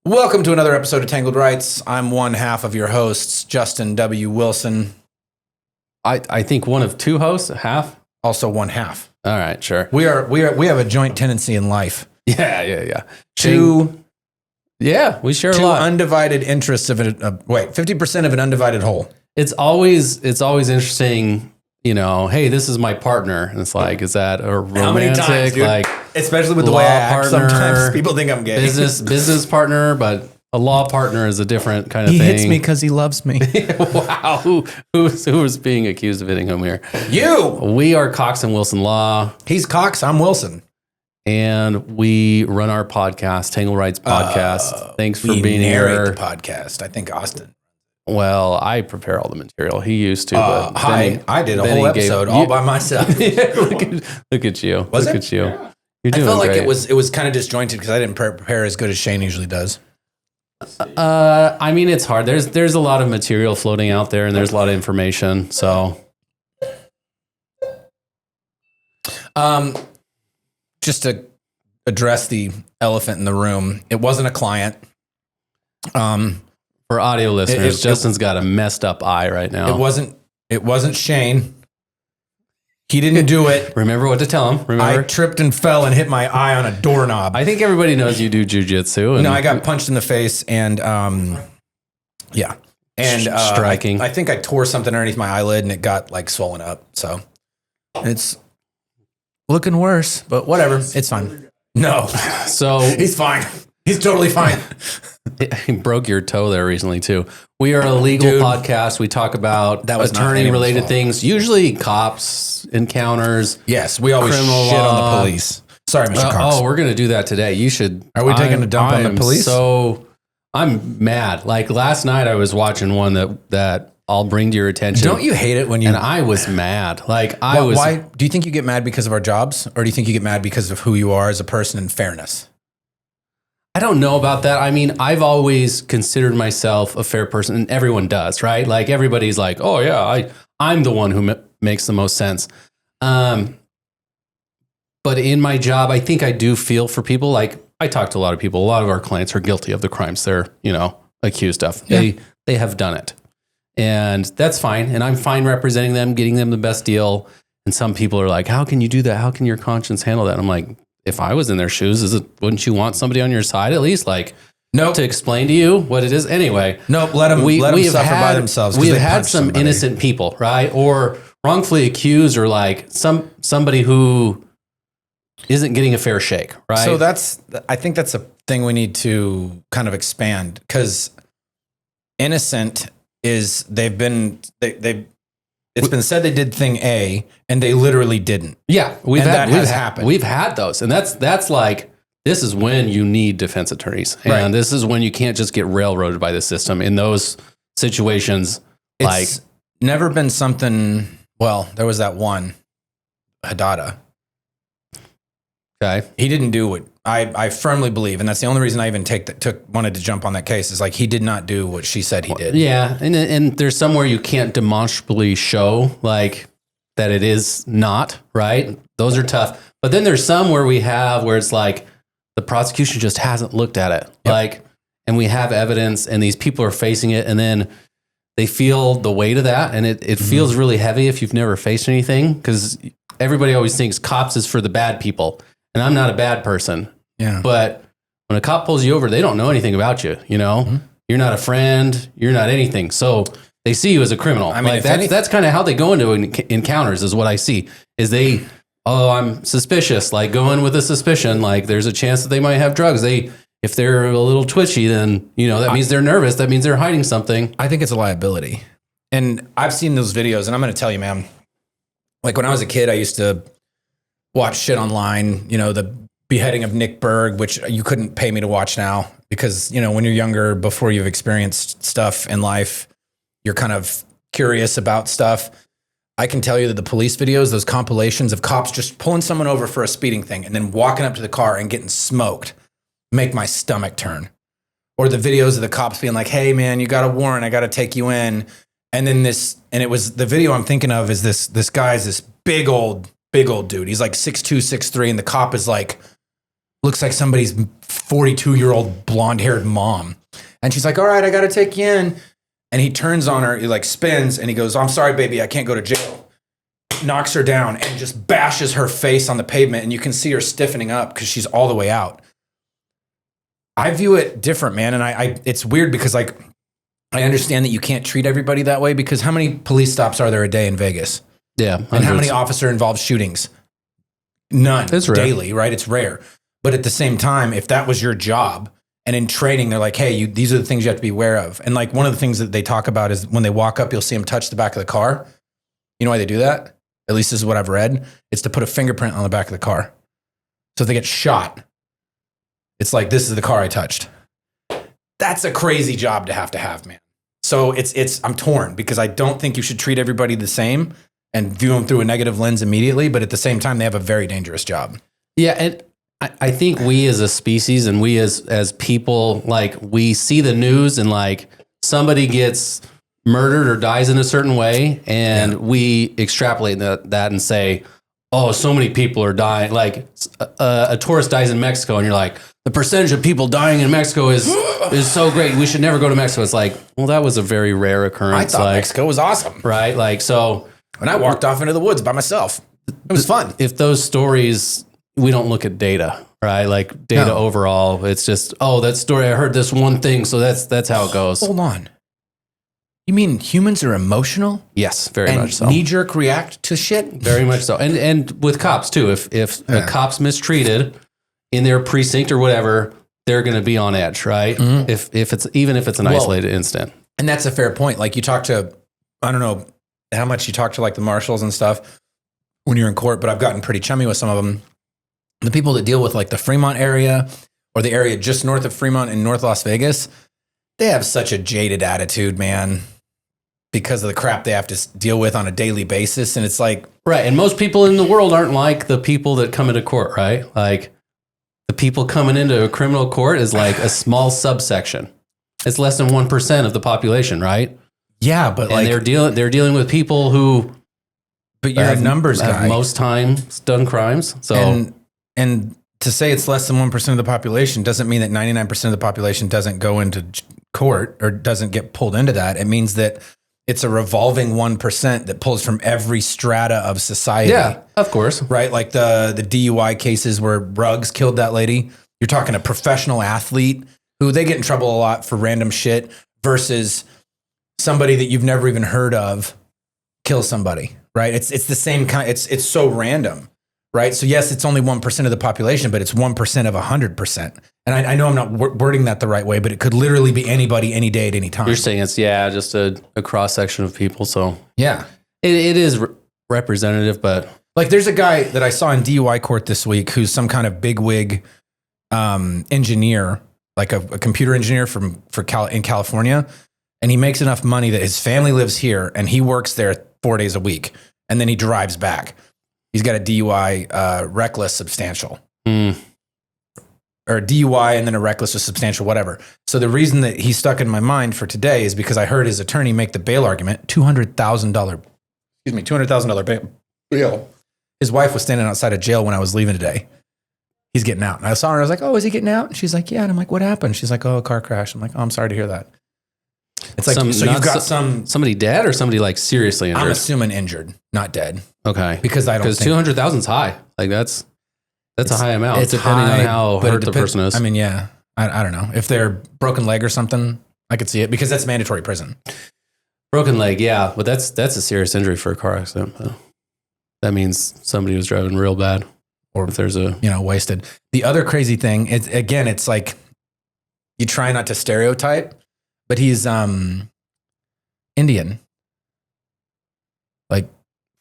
Welcome to another episode of Tangled Rights. I'm one half of your hosts, Justin W. Wilson. I think one of two hosts, half? Also one half. All right, sure. We have a joint tendency in life. Yeah. We share a lot. Undivided interests of it. 50% of an undivided whole. It's always interesting, hey, this is my partner. And it's like, is that a romantic, how many times, dude? like, especially with the way I act, sometimes people think I'm gay. Business partner, but a law partner is a different kind of he thing. He hits me because he loves me. Wow. Who is being accused of hitting him here? You! We are Cox and Wilson Law. He's Cox, I'm Wilson. And we run our podcast, Tangled Rights Podcast. Thanks for being here. We narrate the podcast. I think Austin. Well, I prepare all the material. He used to. But I did a whole episode all by myself. Look at you. Was look it? at you. Yeah. You're doing I felt like great. it was kind of disjointed because I didn't prepare as good as Shane usually does. I mean, it's hard. There's a lot of material floating out there, and there's a lot of information. So, just to address the elephant in the room, it wasn't a client. For audio listeners, Justin's got a messed up eye right now. It wasn't Shane. He didn't do it. Remember what to tell him. Remember? I tripped and fell and hit my eye on a doorknob. I think everybody knows you do jujitsu. No, I got punched in the face and yeah. And striking. I think I tore something underneath my eyelid and it got like swollen up. So it's looking worse, but whatever. It's fine. No. So he's fine. He's totally fine. He broke your toe there recently too. We are a legal podcast. We talk about attorney-related things, usually cops, encounters. Yes, we always shit on the police. Sorry, Mr. Cox. We're going to do that today. You should. Are we taking a dump on the police? So I'm mad. Like last night, I was watching one that I'll bring to your attention. Don't you hate it when you? And I was mad. Why do you think you get mad because of our jobs, or do you think you get mad because of who you are as a person and fairness? I don't know about that. I mean, I've always considered myself a fair person, and everyone does, right? Like everybody's like, "Oh yeah, I'm the one who makes the most sense." But in my job, I think I do feel for people. Like I talk to a lot of people. A lot of our clients are guilty of the crimes they're, accused of. Yeah. They have done it, and that's fine. And I'm fine representing them, getting them the best deal. And some people are like, "How can you do that? How can your conscience handle that?" And I'm like, if I was in their shoes, wouldn't you want somebody on your side at least, to explain to you what it is? Anyway, nope. Let them suffer by themselves. We have had some innocent people, right, or wrongfully accused, or like somebody who isn't getting a fair shake, right? So I think that's a thing we need to kind of expand, because innocent is it's been said they did thing A and they literally didn't. Yeah, that has happened. We've had those, and that's like, this is when you need defense attorneys, and this is when you can't just get railroaded by the system in those situations. It's never been something. Well, there was that one, Hadada. Okay, he didn't do what I firmly believe, and that's the only reason I even wanted to jump on that case, is like he did not do what she said he did. Yeah, and there's somewhere you can't demonstrably show like that it is not right. Those are tough. But then there's some where it's like the prosecution just hasn't looked at it, and we have evidence, and these people are facing it, and then they feel the weight of that, and it feels really heavy if you've never faced anything, because everybody always thinks cops is for the bad people, and I'm not a bad person. Yeah. But when a cop pulls you over, they don't know anything about you. You're not a friend. You're not anything. So they see you as a criminal. I mean, that's kind of how they go into encounters, is what I see. Is I'm suspicious. Like, go in with a suspicion. Like, there's a chance that they might have drugs. If they're a little twitchy, then that means they're nervous. That means they're hiding something. I think it's a liability. And I've seen those videos, and I'm going to tell you, man. Like when I was a kid, I used to watch shit online. The beheading of Nick Berg, which you couldn't pay me to watch now, because, when you're younger, before you've experienced stuff in life, you're kind of curious about stuff. I can tell you that the police videos, those compilations of cops just pulling someone over for a speeding thing and then walking up to the car and getting smoked, make my stomach turn. Or the videos of the cops being like, "Hey man, you got a warrant, I got to take you in." And then it was the video I'm thinking of is this guy's this big old dude. He's like 6'2", 6'3", and the cop is like looks like somebody's 42-year-old blonde-haired mom. And she's like, all right, I got to take you in. And he turns on her, he like spins, and he goes, I'm sorry, baby, I can't go to jail. Knocks her down and just bashes her face on the pavement. And you can see her stiffening up because she's all the way out. I view it different, man. And it's weird because like, I understand that you can't treat everybody that way because how many police stops are there a day in Vegas? Yeah. Hundreds. And how many officer-involved shootings? None. It's daily, right? It's rare. But at the same time, if that was your job, and in training, they're like, hey, these are the things you have to be aware of. And like one of the things that they talk about is when they walk up, you'll see them touch the back of the car. You know why they do that? At least this is what I've read. It's to put a fingerprint on the back of the car. So if they get shot, it's like, this is the car I touched. That's a crazy job to have, man. So I'm torn because I don't think you should treat everybody the same and view them through a negative lens immediately. But at the same time, they have a very dangerous job. Yeah. And I think we as a species and we as people, like we see the news and like somebody gets murdered or dies in a certain way. And we extrapolate that and say, oh, so many people are dying. Like a tourist dies in Mexico and you're like, the percentage of people dying in Mexico is so great. We should never go to Mexico. It's like, well, that was a very rare occurrence. I thought Mexico was awesome. Right? Like, so. And I walked off into the woods by myself. It was fun. If those stories, we don't look at data, right? Like data overall, it's just, oh, that story, I heard this one thing. So that's how it goes. Hold on. You mean humans are emotional? Yes, very much so. Knee-jerk react to shit? Very much so. And with cops too. If a cop's mistreated in their precinct or whatever, they're going to be on edge, right? Mm-hmm. If it's an isolated incident. And that's a fair point. Like you talk to, I don't know how much you talk to like the marshals and stuff when you're in court, but I've gotten pretty chummy with some of them. The people that deal with like the Fremont area or the area just north of Fremont in North Las Vegas, they have such a jaded attitude, man, because of the crap they have to deal with on a daily basis. And it's like, right. And most people in the world aren't like the people that come into court, right? Like the people coming into a criminal court is like a small subsection. It's less than 1% of the population, right? Yeah, but and like they're dealing with people who, but you're a numbers guy. Most times done crimes. So and to say it's less than 1% of the population doesn't mean that 99% of the population doesn't go into court or doesn't get pulled into that. It means that it's a revolving 1% that pulls from every strata of society. Yeah, of course. Right? Like the DUI cases where Ruggs killed that lady. You're talking a professional athlete who they get in trouble a lot for random shit versus somebody that you've never even heard of kill somebody, right? It's the same kind. It's so random, right? So yes, it's only 1% of the population, but it's 1% of 100%. And I know I'm not wording that the right way, but it could literally be anybody, any day, at any time. You're saying it's just a cross section of people. So yeah, it is representative, but like there's a guy that I saw in DUI court this week who's some kind of bigwig engineer, like a computer engineer in California. And he makes enough money that his family lives here and he works there 4 days a week. And then he drives back. He's got a DUI, reckless substantial. Or a DUI and then a reckless or substantial, whatever. So the reason that he stuck in my mind for today is because I heard his attorney make the bail argument, $200,000 bail. His wife was standing outside of jail when I was leaving today. He's getting out. And I saw her, I was like, oh, is he getting out? And she's like, yeah. And I'm like, what happened? She's like, oh, a car crash. I'm like, oh, I'm sorry to hear that. It's like, so you've got somebody dead or somebody like seriously injured? I'm assuming injured, not dead. Okay. Because 200,000 is high. Like that's a high amount. It's depending high, on how hurt the person is. I mean, yeah, I don't know. If they're broken leg or something, I could see it because that's mandatory prison. Broken leg. Yeah. But that's a serious injury for a car accident. That means somebody was driving real bad or if there's wasted. The other crazy thing is, again, it's like you try not to stereotype, but he's Indian, like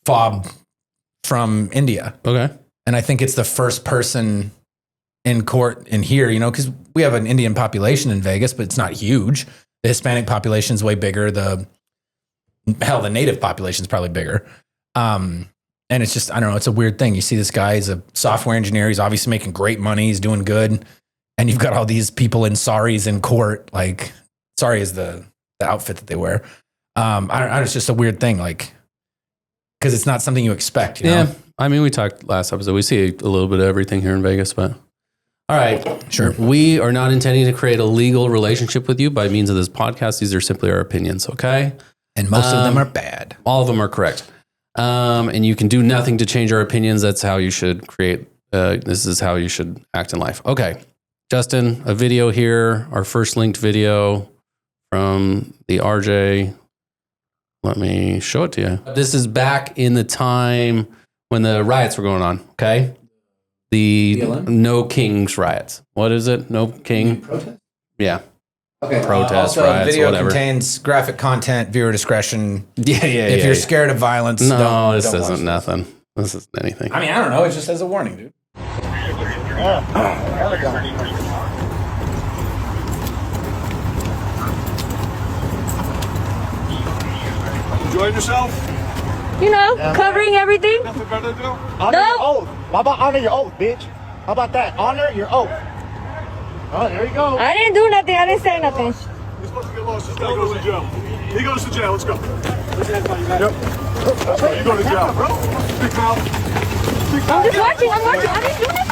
fob from India. Okay. And I think it's the first person in court in here, because we have an Indian population in Vegas, but it's not huge. The Hispanic population is way bigger. The native population is probably bigger. And it's just, I don't know, it's a weird thing. You see this guy, he's a software engineer. He's obviously making great money. He's doing good. And you've got all these people in saris in court, like, sari is the outfit that they wear. It's just a weird thing, like, because it's not something you expect. You know? I mean, we talked last episode. We see a little bit of everything here in Vegas, but All right. Sure. We are not intending to create a legal relationship with you by means of this podcast. These are simply our opinions, okay? And most of them are bad. All of them are correct. And you can do nothing to change our opinions. That's how you should create, this is how you should act in life. Okay. Justin, a video here, our first linked video from the RJ. Let me show it to you. This is back in the time when the riots were going on, okay? The No Kings riots. What is it? No King? Protest? Yeah. Okay. Protest also, riots, video whatever. contains graphic content, viewer discretion. Yeah. If you're scared of violence, No, this don't isn't watch nothing. This isn't anything. I mean, I don't know. It just says a warning, dude. Enjoying yourself? You know, covering everything. Nothing better to do? Honor your oath. How about honor your oath, bitch? How about that? Honor your oath. Oh, there you go. I didn't do nothing. I didn't say nothing. You're supposed to get lost. This guy goes to jail. He goes to jail. Let's go. Yep. You go to jail, bro. Big mouth. I'm just watching. I'm watching. I didn't do nothing.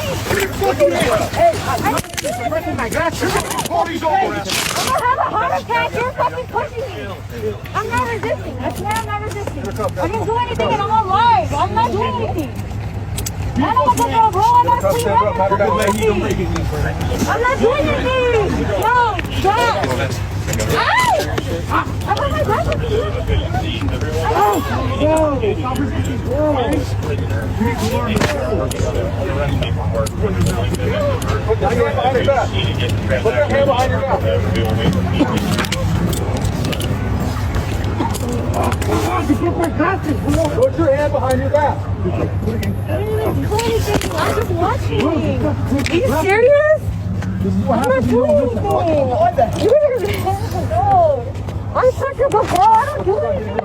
Party's over. I'm gonna have a heart attack. You're fucking pushing me. I'm not resisting. I swear I'm not resisting. I didn't do anything and I'm on live. I'm not doing anything. I don't want to go, bro. I'm not clean record. I'm not doing anything. No, stop. Ow! I got my back up. Put your hand behind your back. Put your hand behind your back. Put your hand behind your back. I didn't even do anything. I'm just watching. Are you serious? I'm not doing anything. No. I'm such a good girl. I don't do anything.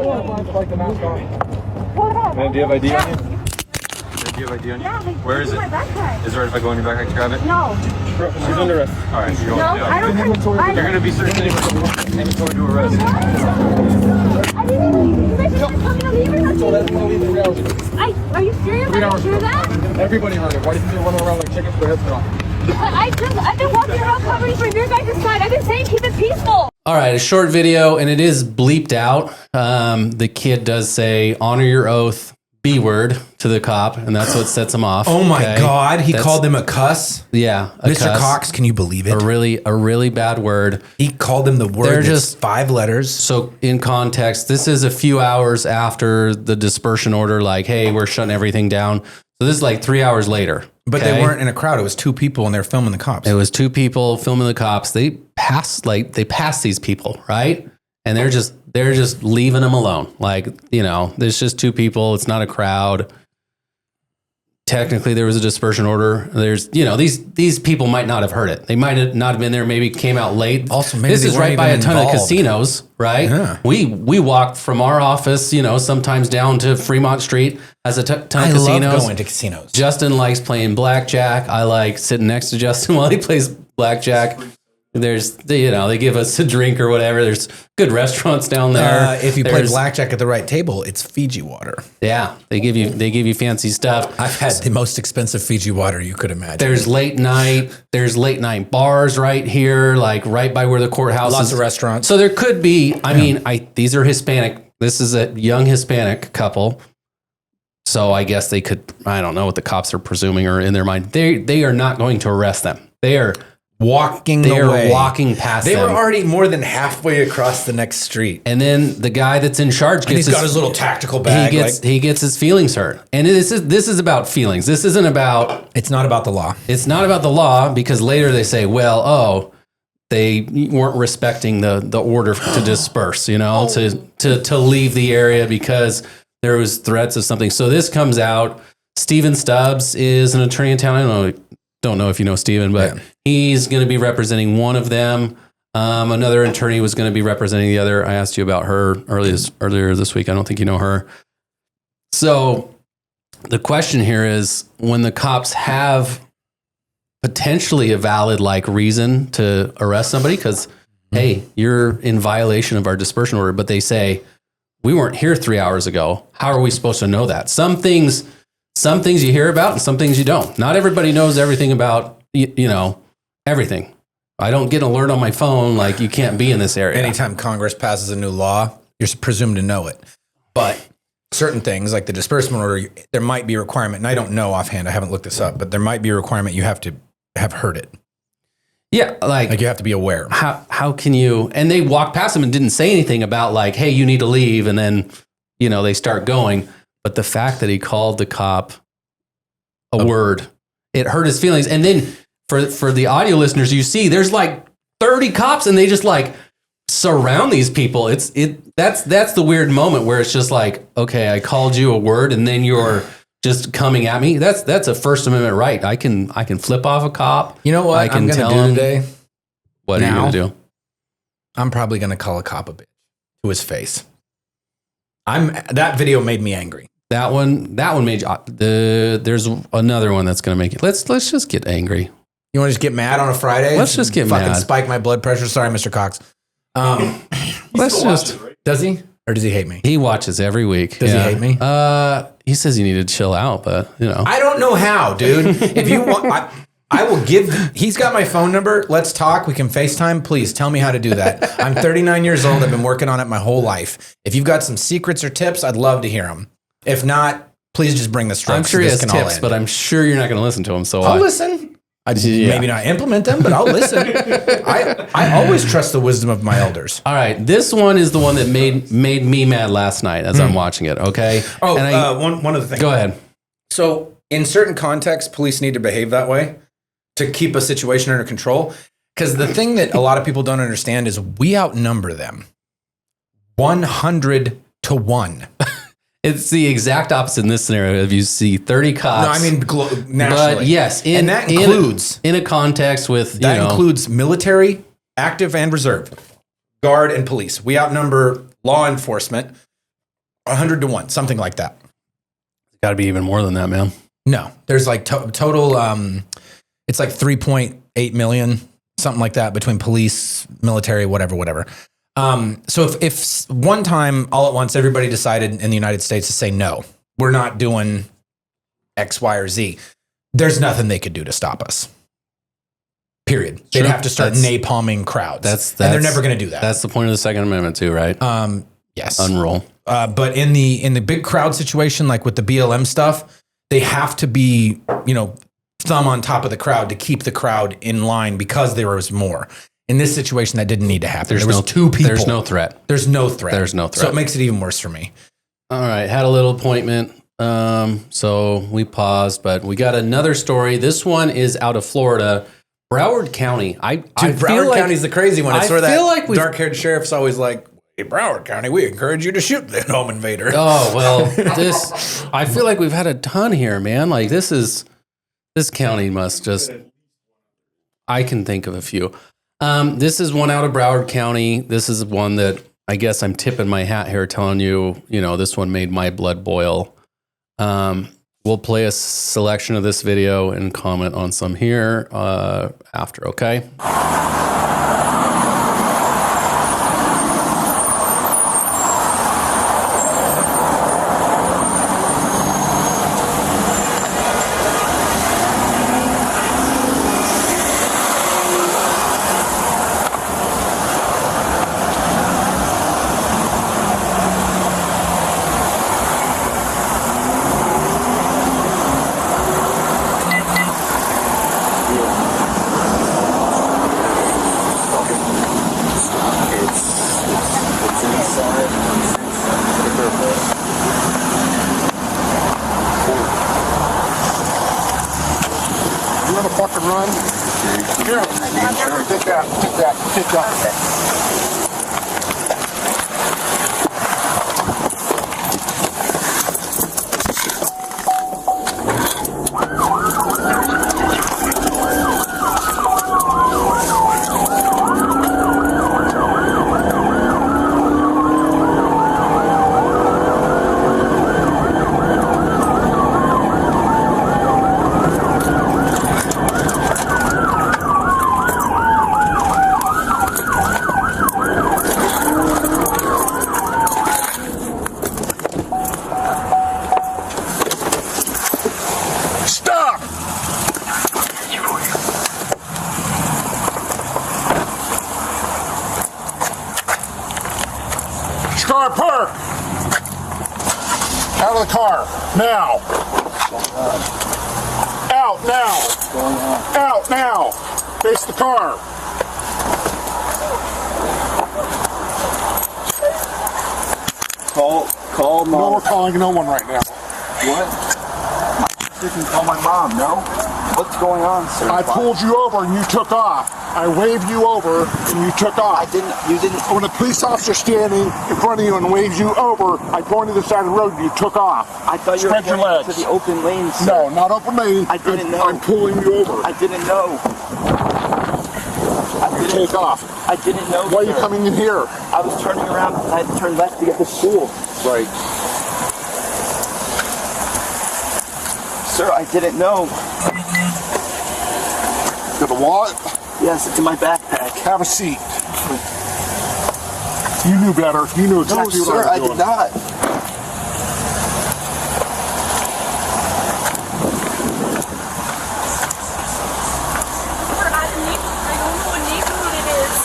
Hold on. Man, do you have ID on you? Yeah. Do you have ID on you? Yeah, they Where is took it? my backpack. Is it right if I go in your backpack to grab it? No. She's under arrest. All right, you're No, going I don't think You're going to be searched inventory to arrest. I didn't even. You guys just told me to leave or something? Are you serious? I didn't do that? Everybody heard it. Why do you think you're running around like chickens with heads cut? I've been walking around covering from your guys' side. I've been saying keep it peaceful. All right, a short video, and it is bleeped out. The kid does say, honor your oath, B word, to the cop, and that's what sets him off. Oh my okay? God. He That's- called him a cuss. Yeah. A Mr. cuss. Cox, can you believe it? A really bad word. He called him the word They're that's just- 5 letters. So in context, this is a few hours after the dispersion order, like, hey, we're shutting everything down. So this is like 3 hours later. But okay? they weren't in a crowd. It was 2 people and they're filming the cops. It was 2 people filming the cops. They passed these people, right? And they're just leaving them alone. Like, you know, there's just 2 people. It's not a crowd. Technically, there was a dispersion order. There's, you know, these people might not have heard it. They might have not have been there. Maybe came out late. Also, maybe this they is weren't right by a even ton of involved. casinos, right? Yeah. We walked from our office, you know, sometimes down to Fremont Street as a ton of I casinos. love going to casinos. Justin likes playing blackjack. I like sitting next to Justin while he plays blackjack. There's, you know, they give us a drink or whatever. There's good restaurants down there. If you play There's- blackjack at the right table, it's Fiji water. yeah, they give you fancy stuff. I've had the most expensive Fiji water you could imagine. There's late night bars right here, like right by where the courthouse Lots is. of restaurants. So there could be, I mean, these are Hispanic. This is a young Hispanic couple. So I guess they could, I don't know what the cops are presuming or in their mind. They are not going to arrest them. They are walking walking away. past They them. were already more than halfway across the next street. And then the guy that's in charge And gets he's got his little tactical bag. he gets his feelings hurt. And this is about feelings. This isn't about, It's not about the law. it's not about the law, because later they say, well, they weren't respecting the order to disperse, you know, to leave the area because there was threats of something. So this comes out. Steven Stubbs is an attorney in town. I don't know if you know Steven, but he's going to be representing one of them. Another attorney was going to be representing the other. I asked you about her earlier this week. I don't think you know her. So the question here is, when the cops have potentially a valid reason to arrest somebody, because hey, you're in violation of our dispersion order, but they say, we weren't here 3 hours ago. How are we supposed to know that? Some things you hear about and some things you don't. Not everybody knows everything about you know, everything. I don't get an alert on my phone like you can't be in this area. Anytime Congress passes a new law, you're presumed to know it. But certain things like the disbursement order, there might be a requirement, and I don't know offhand, I haven't looked this up, but there might be a requirement you have to have heard it. Yeah, like you have to be aware. How can you? And they walked past him and didn't say anything about like, hey, you need to leave, and then you know they start going. But the fact that he called the cop a word, it hurt his feelings. And then for the audio listeners, you see there's like 30 cops, and they just like surround these people. That's the weird moment where it's just like, okay, I called you a word, and then you're just coming at me. That's a First Amendment right. I can flip off a cop. You know what I can I'm tell gonna do him today? What are you gonna do? I'm probably gonna call a cop a bitch to his face. That video made me angry. That one made you. There's another one that's gonna make it. Let's just get angry. You want to just get mad on a Friday? Let's just get fucking mad. Spike my blood pressure. Sorry, Mr. Cox. Let's just. Does he? Or does he hate me? He watches every week. Does he hate me? He says you need to chill out, but you know. I don't know how, dude. If you want, I will give. He's got my phone number. Let's talk. We can FaceTime. Please tell me how to do that. I'm 39 years old. I've been working on it my whole life. If you've got some secrets or tips, I'd love to hear them. If not, please just bring the strokes. I'm sure he has tips, but I'm sure you're not going to listen to him. So I'll listen. Maybe not implement them, but I'll listen. I always trust the wisdom of my elders. All right, this one is the one that made me mad last night as I'm watching it. Okay. Oh, one other thing. Go ahead. So, in certain contexts, police need to behave that way to keep a situation under control. Because the thing that a lot of people don't understand is we outnumber them 100 to 1. It's the exact opposite in this scenario. If you see 30 cops, no, I mean nationally. But yes, and that includes in a context with that includes military, active and reserve, guard and police. We outnumber law enforcement 100 to 1, something like that. It's got to be even more than that, man. No, there's like total. It's like 3.8 million, something like that, between police, military, whatever. So if one time all at once everybody decided in the United States to say no, we're not doing X, Y, or Z, there's nothing they could do to stop us. Period. They'd have to start napalming crowds. And they're never going to do that. That's the point of the Second Amendment too, right? Yes. Unroll. But in the big crowd situation, like with the BLM stuff, they have to be, thumb on top of the crowd to keep the crowd in line because there was more. In this situation, that didn't need to happen. There was 2 people. There's no threat. There's no threat. There's no threat. So it makes it even worse for me. All right. Had a little appointment. So we paused, but we got another story. This one is out of Florida, Broward County. Broward County's the crazy one. It's where that like dark-haired sheriff's always like, hey, Broward County, we encourage you to shoot the home invader. Oh, well, I feel like we've had a ton here, man. Like this county must just, I can think of a few. This is one out of Broward County. This is one that I guess I'm tipping my hat here telling you, this one made my blood boil. We'll play a selection of this video and comment on some here after, okay? Fucking run. Here. Take that. your car, park! Out of the car, now! Out now! Out now! Face the car! Call mom. No, we're calling no one right now. What? You can call my mom, no? What's going on, sir? I pulled you over and you took off. I waved you over and you took off. You didn't. When a police officer standing in front of you and waves you over, I pointed to the side of the road and you took off. I thought you were Spread your pointing legs. to the open lane, sir. No, not open lane. I didn't know. I'm pulling you over. I didn't know. Take off. I didn't know, Why are you sir. coming in here? I was turning around. I had to turn left to get to school. Right. Sir, I didn't know. Got a wallet? Yes, it's in my backpack. Have a seat. You knew better. You knew exactly No, what sir, I I was did doing. not.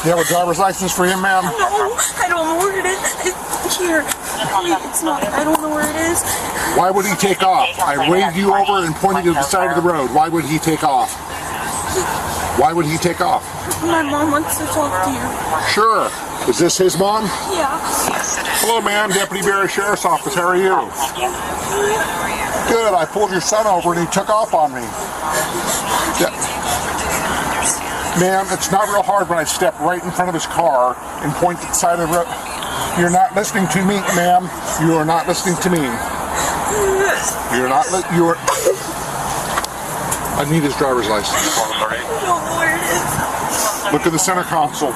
You have a driver's license for him, ma'am? No, I don't know where it is. Here. It's not. I don't know where it is. Why would he take off? I waved you over and pointed to the side of the road. Why would he take off? Why would he take off? My mom wants to talk to you. Sure. Is this his mom? Yeah. Hello, ma'am. Deputy Barry Sheriff's Office. How are you? Good. I pulled your son over and he took off on me. Yeah. Ma'am, it's not real hard when I step right in front of his car and point to the side of the road. You're not listening to me, ma'am. You are not listening to me. You're not. You're. I need his driver's license. I don't know where it is. Look at the center console.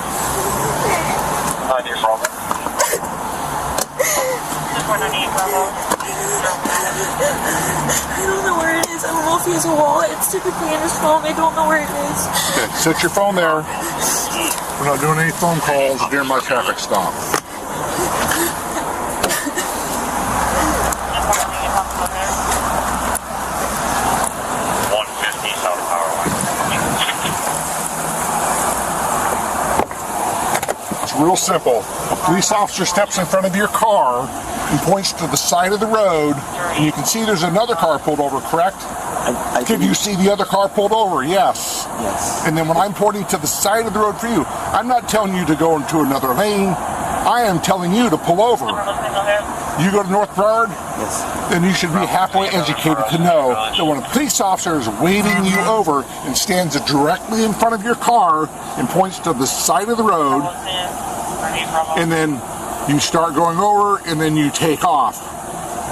I don't know where it is. I don't know if he has a wallet. It's typically in his phone. I don't know where it is. Okay, set your phone there. We're not doing any phone calls during my traffic stop. It's real simple. A police officer steps in front of your car and points to the side of the road, and you can see there's another car pulled over, correct? Did you see the other car pulled over? Yes. Yes. And then when I'm pointing to the side of the road for you, I'm not telling you to go into another lane. I am telling you to pull over. You go to North Broward? Yes. Then you should be halfway educated to know that when a police officer is waving you over and stands directly in front of your car and points to the side of the road, and then you start going over and then you take off.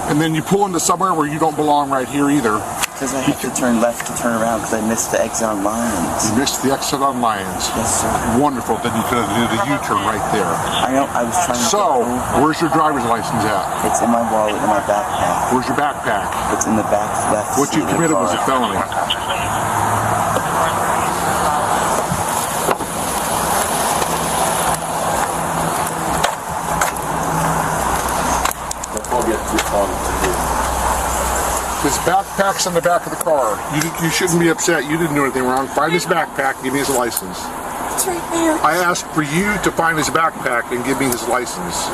And then you pull into somewhere where you don't belong right here either. Because I have to turn left to turn around because I missed the exit on Lions. You missed the exit on Lions. Yes, sir. Wonderful. Then you could have did a U-turn right there. I know. I was trying to. So, where's your driver's license at? It's in my wallet in my backpack. Where's your backpack? It's in the back left. What you seat of the committed was a car. felony. His backpack's in the back of the car. You shouldn't be upset. You didn't do anything wrong. Find his backpack, give me his license. It's right there. I asked for you to find his backpack and give me his license.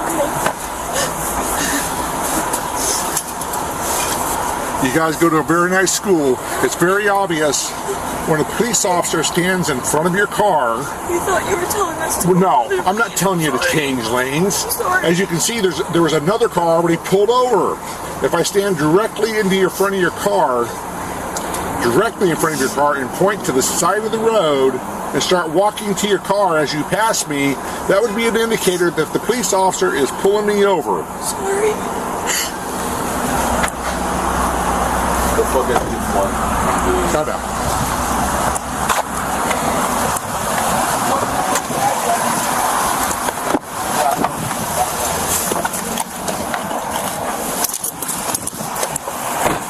You guys go to a very nice school. It's very obvious when a police officer stands in front of your car. You thought you were telling us to. Well, no, I'm not telling you to change lanes. Sorry. As you can see, there was another car already pulled over. If I stand directly into your front of your car, and point to the side of the road and start walking to your car as you pass me, that would be an indicator that the police officer is pulling me over. Sorry. Shut up.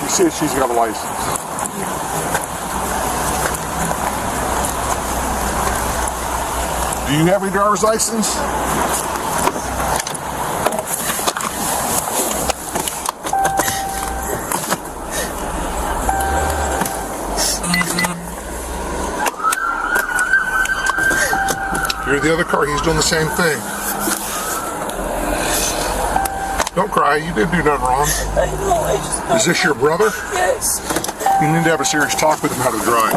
You see if she's got a license. Do you have your driver's license? You're the other car, he's doing the same thing. Don't cry. You didn't do nothing wrong. I know, I just know. Is this your brother? Yes. You need to have a serious talk with him how to drive.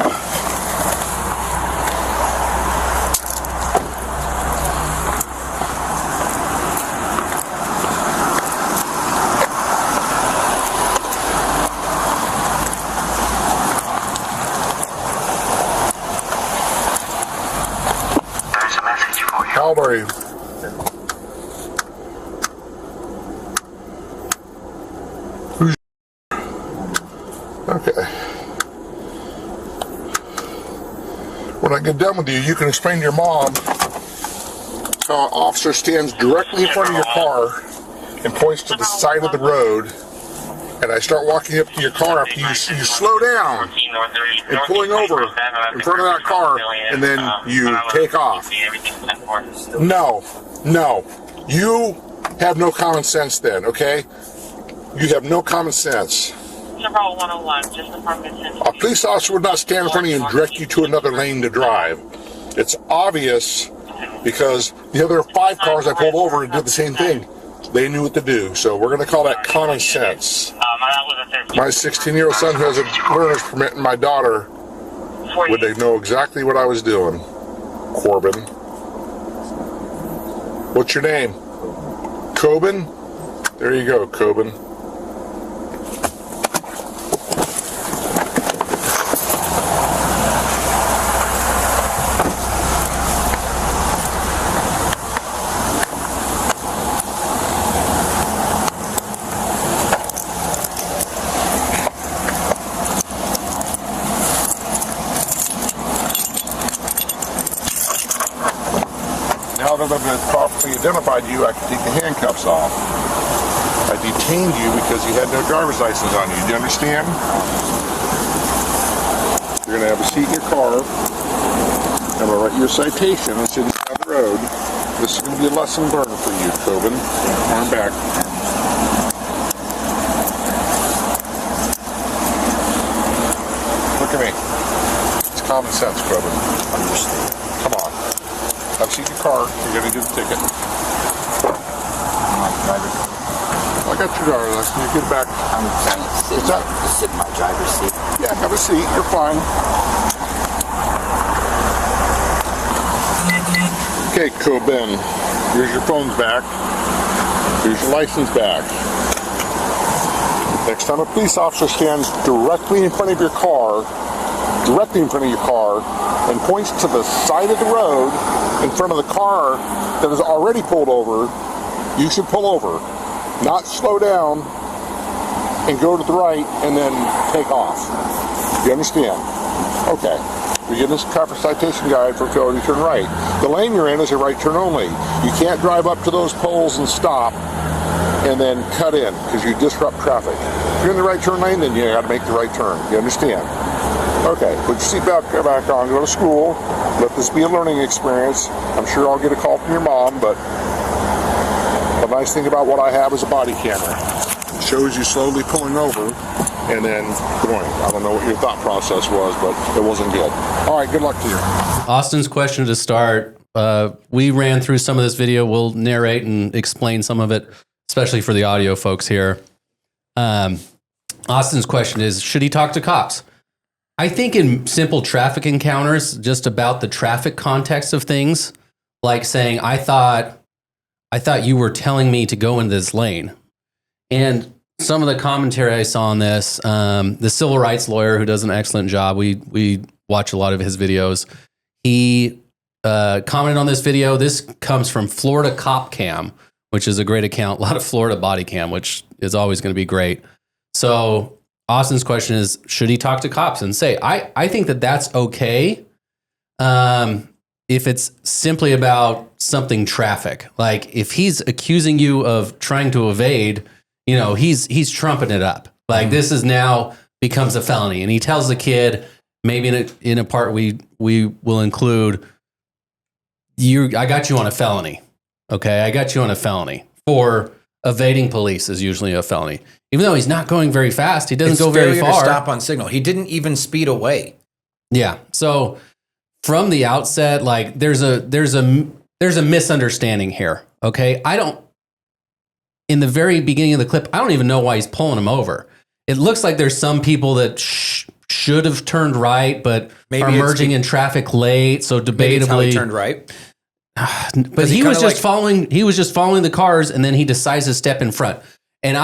There's a message for you. How old are you? Okay. When I get done with you, you can explain to your mom how an officer stands directly in front of your car and points to the side of the road, and I start walking up to your car after you slow down and pulling over in front of that car, and then you take off. No. You have no common sense then, okay? You have no common sense. A police officer would not stand in front of you and direct you to another lane to drive. It's obvious because the other 5 cars I pulled over did the same thing. They knew what to do, so we're going to call that common sense. My 16-year-old son who has a learner's permit and my daughter, would they know exactly what I was doing? Corbin. What's your name? Coben? There you go, Coben. Now that I've properly identified you, I can take the handcuffs off. I detained you because you had no driver's license on you. Do you understand? You're going to have a seat in your car. I'm going to write you a citation and send you down the road. This is going to be a lesson learned for you, Coben. Arm back. Look at me. It's common sense, Coben. Understand. Come on. Have a seat in your car. You're going to get the ticket. I got your driver's license. You get back. I'm trying to sit in my driver's seat. Yeah, have a seat. You're fine. Okay, Coben. Here's your phones back. Here's your license back. Next time a police officer stands directly in front of your car, and points to the side of the road in front of the car that is already pulled over, you should pull over, not slow down and go to the right and then take off. You understand? Okay. We get this traffic citation guide for failure to turn right. The lane you're in is a right turn only. You can't drive up to those poles and stop and then cut in because you disrupt traffic. If you're in the right turn lane, then you got to make the right turn. You understand? Okay, put your seatbelt back on, go to school, let this be a learning experience. I'm sure I'll get a call from your mom, but the nice thing about what I have is a body camera. It shows you slowly pulling over and then going. I don't know what your thought process was, but it wasn't good. All right, good luck to you. Austin's question to start. We ran through some of this video. We'll narrate and explain some of it, especially for the audio folks here. Austin's question is, should he talk to cops? I think in simple traffic encounters, just about the traffic context of things, like saying, I thought you were telling me to go in this lane. And some of the commentary I saw on this, the civil rights lawyer who does an excellent job, we watch a lot of his videos. He commented on this video. This comes from Florida Cop Cam, which is a great account. A lot of Florida body cam, which is always going to be great. So Austin's question is, should he talk to cops and say, I think that that's okay if it's simply about something traffic. Like if he's accusing you of trying to evade, you know, he's trumping it up. Like this is now becomes a felony. And he tells the kid, maybe in a part we will include, I got you on a felony. Okay, I got you on a felony for evading police is usually a felony. Even though he's not going very fast, he doesn't go very far. To stop on signal. He didn't even speed away. Yeah. So from the outset, like there's a misunderstanding here. Okay, I don't in the very beginning of the clip, I don't even know why he's pulling him over. It looks like there's some people that should have turned right, but Maybe are merging in traffic late. So debatably, Maybe it's how he turned right. But he was just following. He was just following the cars, and then he decides to step in front. And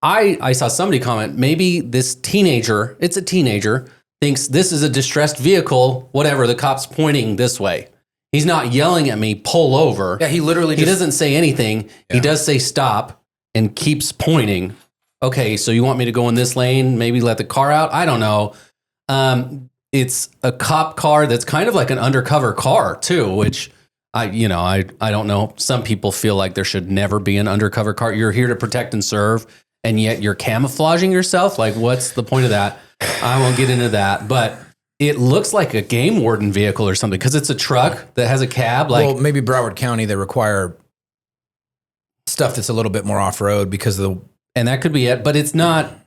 I saw somebody comment, maybe this teenager, it's a teenager, thinks this is a distressed vehicle. Whatever, the cop's pointing this way. He's not yelling at me, pull over. Yeah, he literally. He doesn't say anything. Yeah. He does say stop and keeps pointing. Okay, so you want me to go in this lane? Maybe let the car out? I don't know. It's a cop car that's kind of like an undercover car too, which I don't know. Some people feel like there should never be an undercover car. You're here to protect and serve, and yet you're camouflaging yourself. Like, what's the point of that? I won't get into that, but it looks like a game warden vehicle or something because it's a truck that has a cab. Like, well, maybe Broward County, they require stuff that's a little bit more off road because of the. And that could be it, but it's not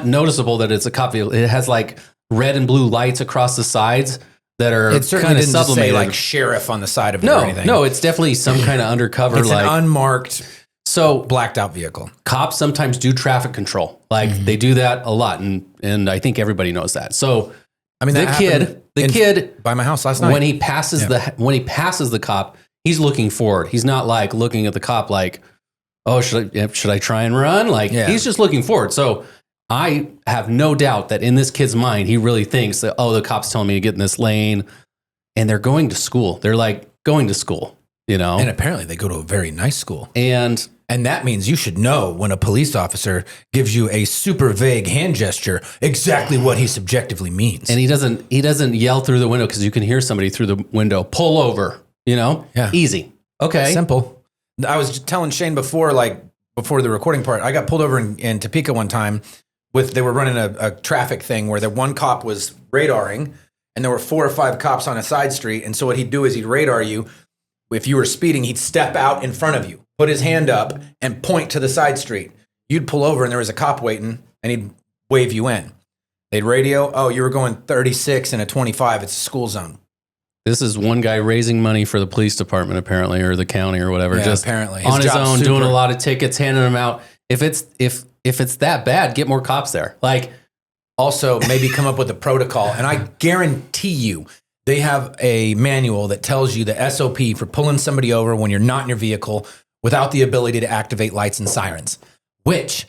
noticeable that it's a cop vehicle. It has like red and blue lights across the sides that are It certainly kind of didn't just say sublimated. like sheriff on the side of it or anything. No, it's definitely some kind of undercover. It's like an unmarked, so blacked out vehicle. cops sometimes do traffic control. Like they do that a lot, and I think everybody knows that. So I mean, the kid by my house last night when he passes the cop, he's looking forward. He's not like looking at the cop like, oh, should I try and run? Like he's just looking forward. So I have no doubt that in this kid's mind, he really thinks that, oh, the cop's telling me to get in this lane, and they're going to school. They're like going to school, you know? And apparently they go to a very nice school. And that means you should know when a police officer gives you a super vague hand gesture, exactly what he subjectively means. he doesn't yell through the window because you can hear somebody through the window, pull over, you know? Yeah. Easy. Okay. Simple. I was just telling Shane before the recording part, I got pulled over in Topeka one time they were running a traffic thing where the one cop was radaring and there were 4 or 5 cops on a side street. And so what he'd do is he'd radar you. If you were speeding, he'd step out in front of you, put his hand up and point to the side street. You'd pull over and there was a cop waiting and he'd wave you in. They'd radio, oh, you were going 36 in a 25. It's a school zone. This is one guy raising money for the police department, apparently, or the county or whatever. Yeah, just apparently. on his own, doing a super. lot of tickets, handing them out. If it's that bad, get more cops there. Like, Also, maybe come up with a protocol. And I guarantee you, they have a manual that tells you the SOP for pulling somebody over when you're not in your vehicle without the ability to activate lights and sirens, which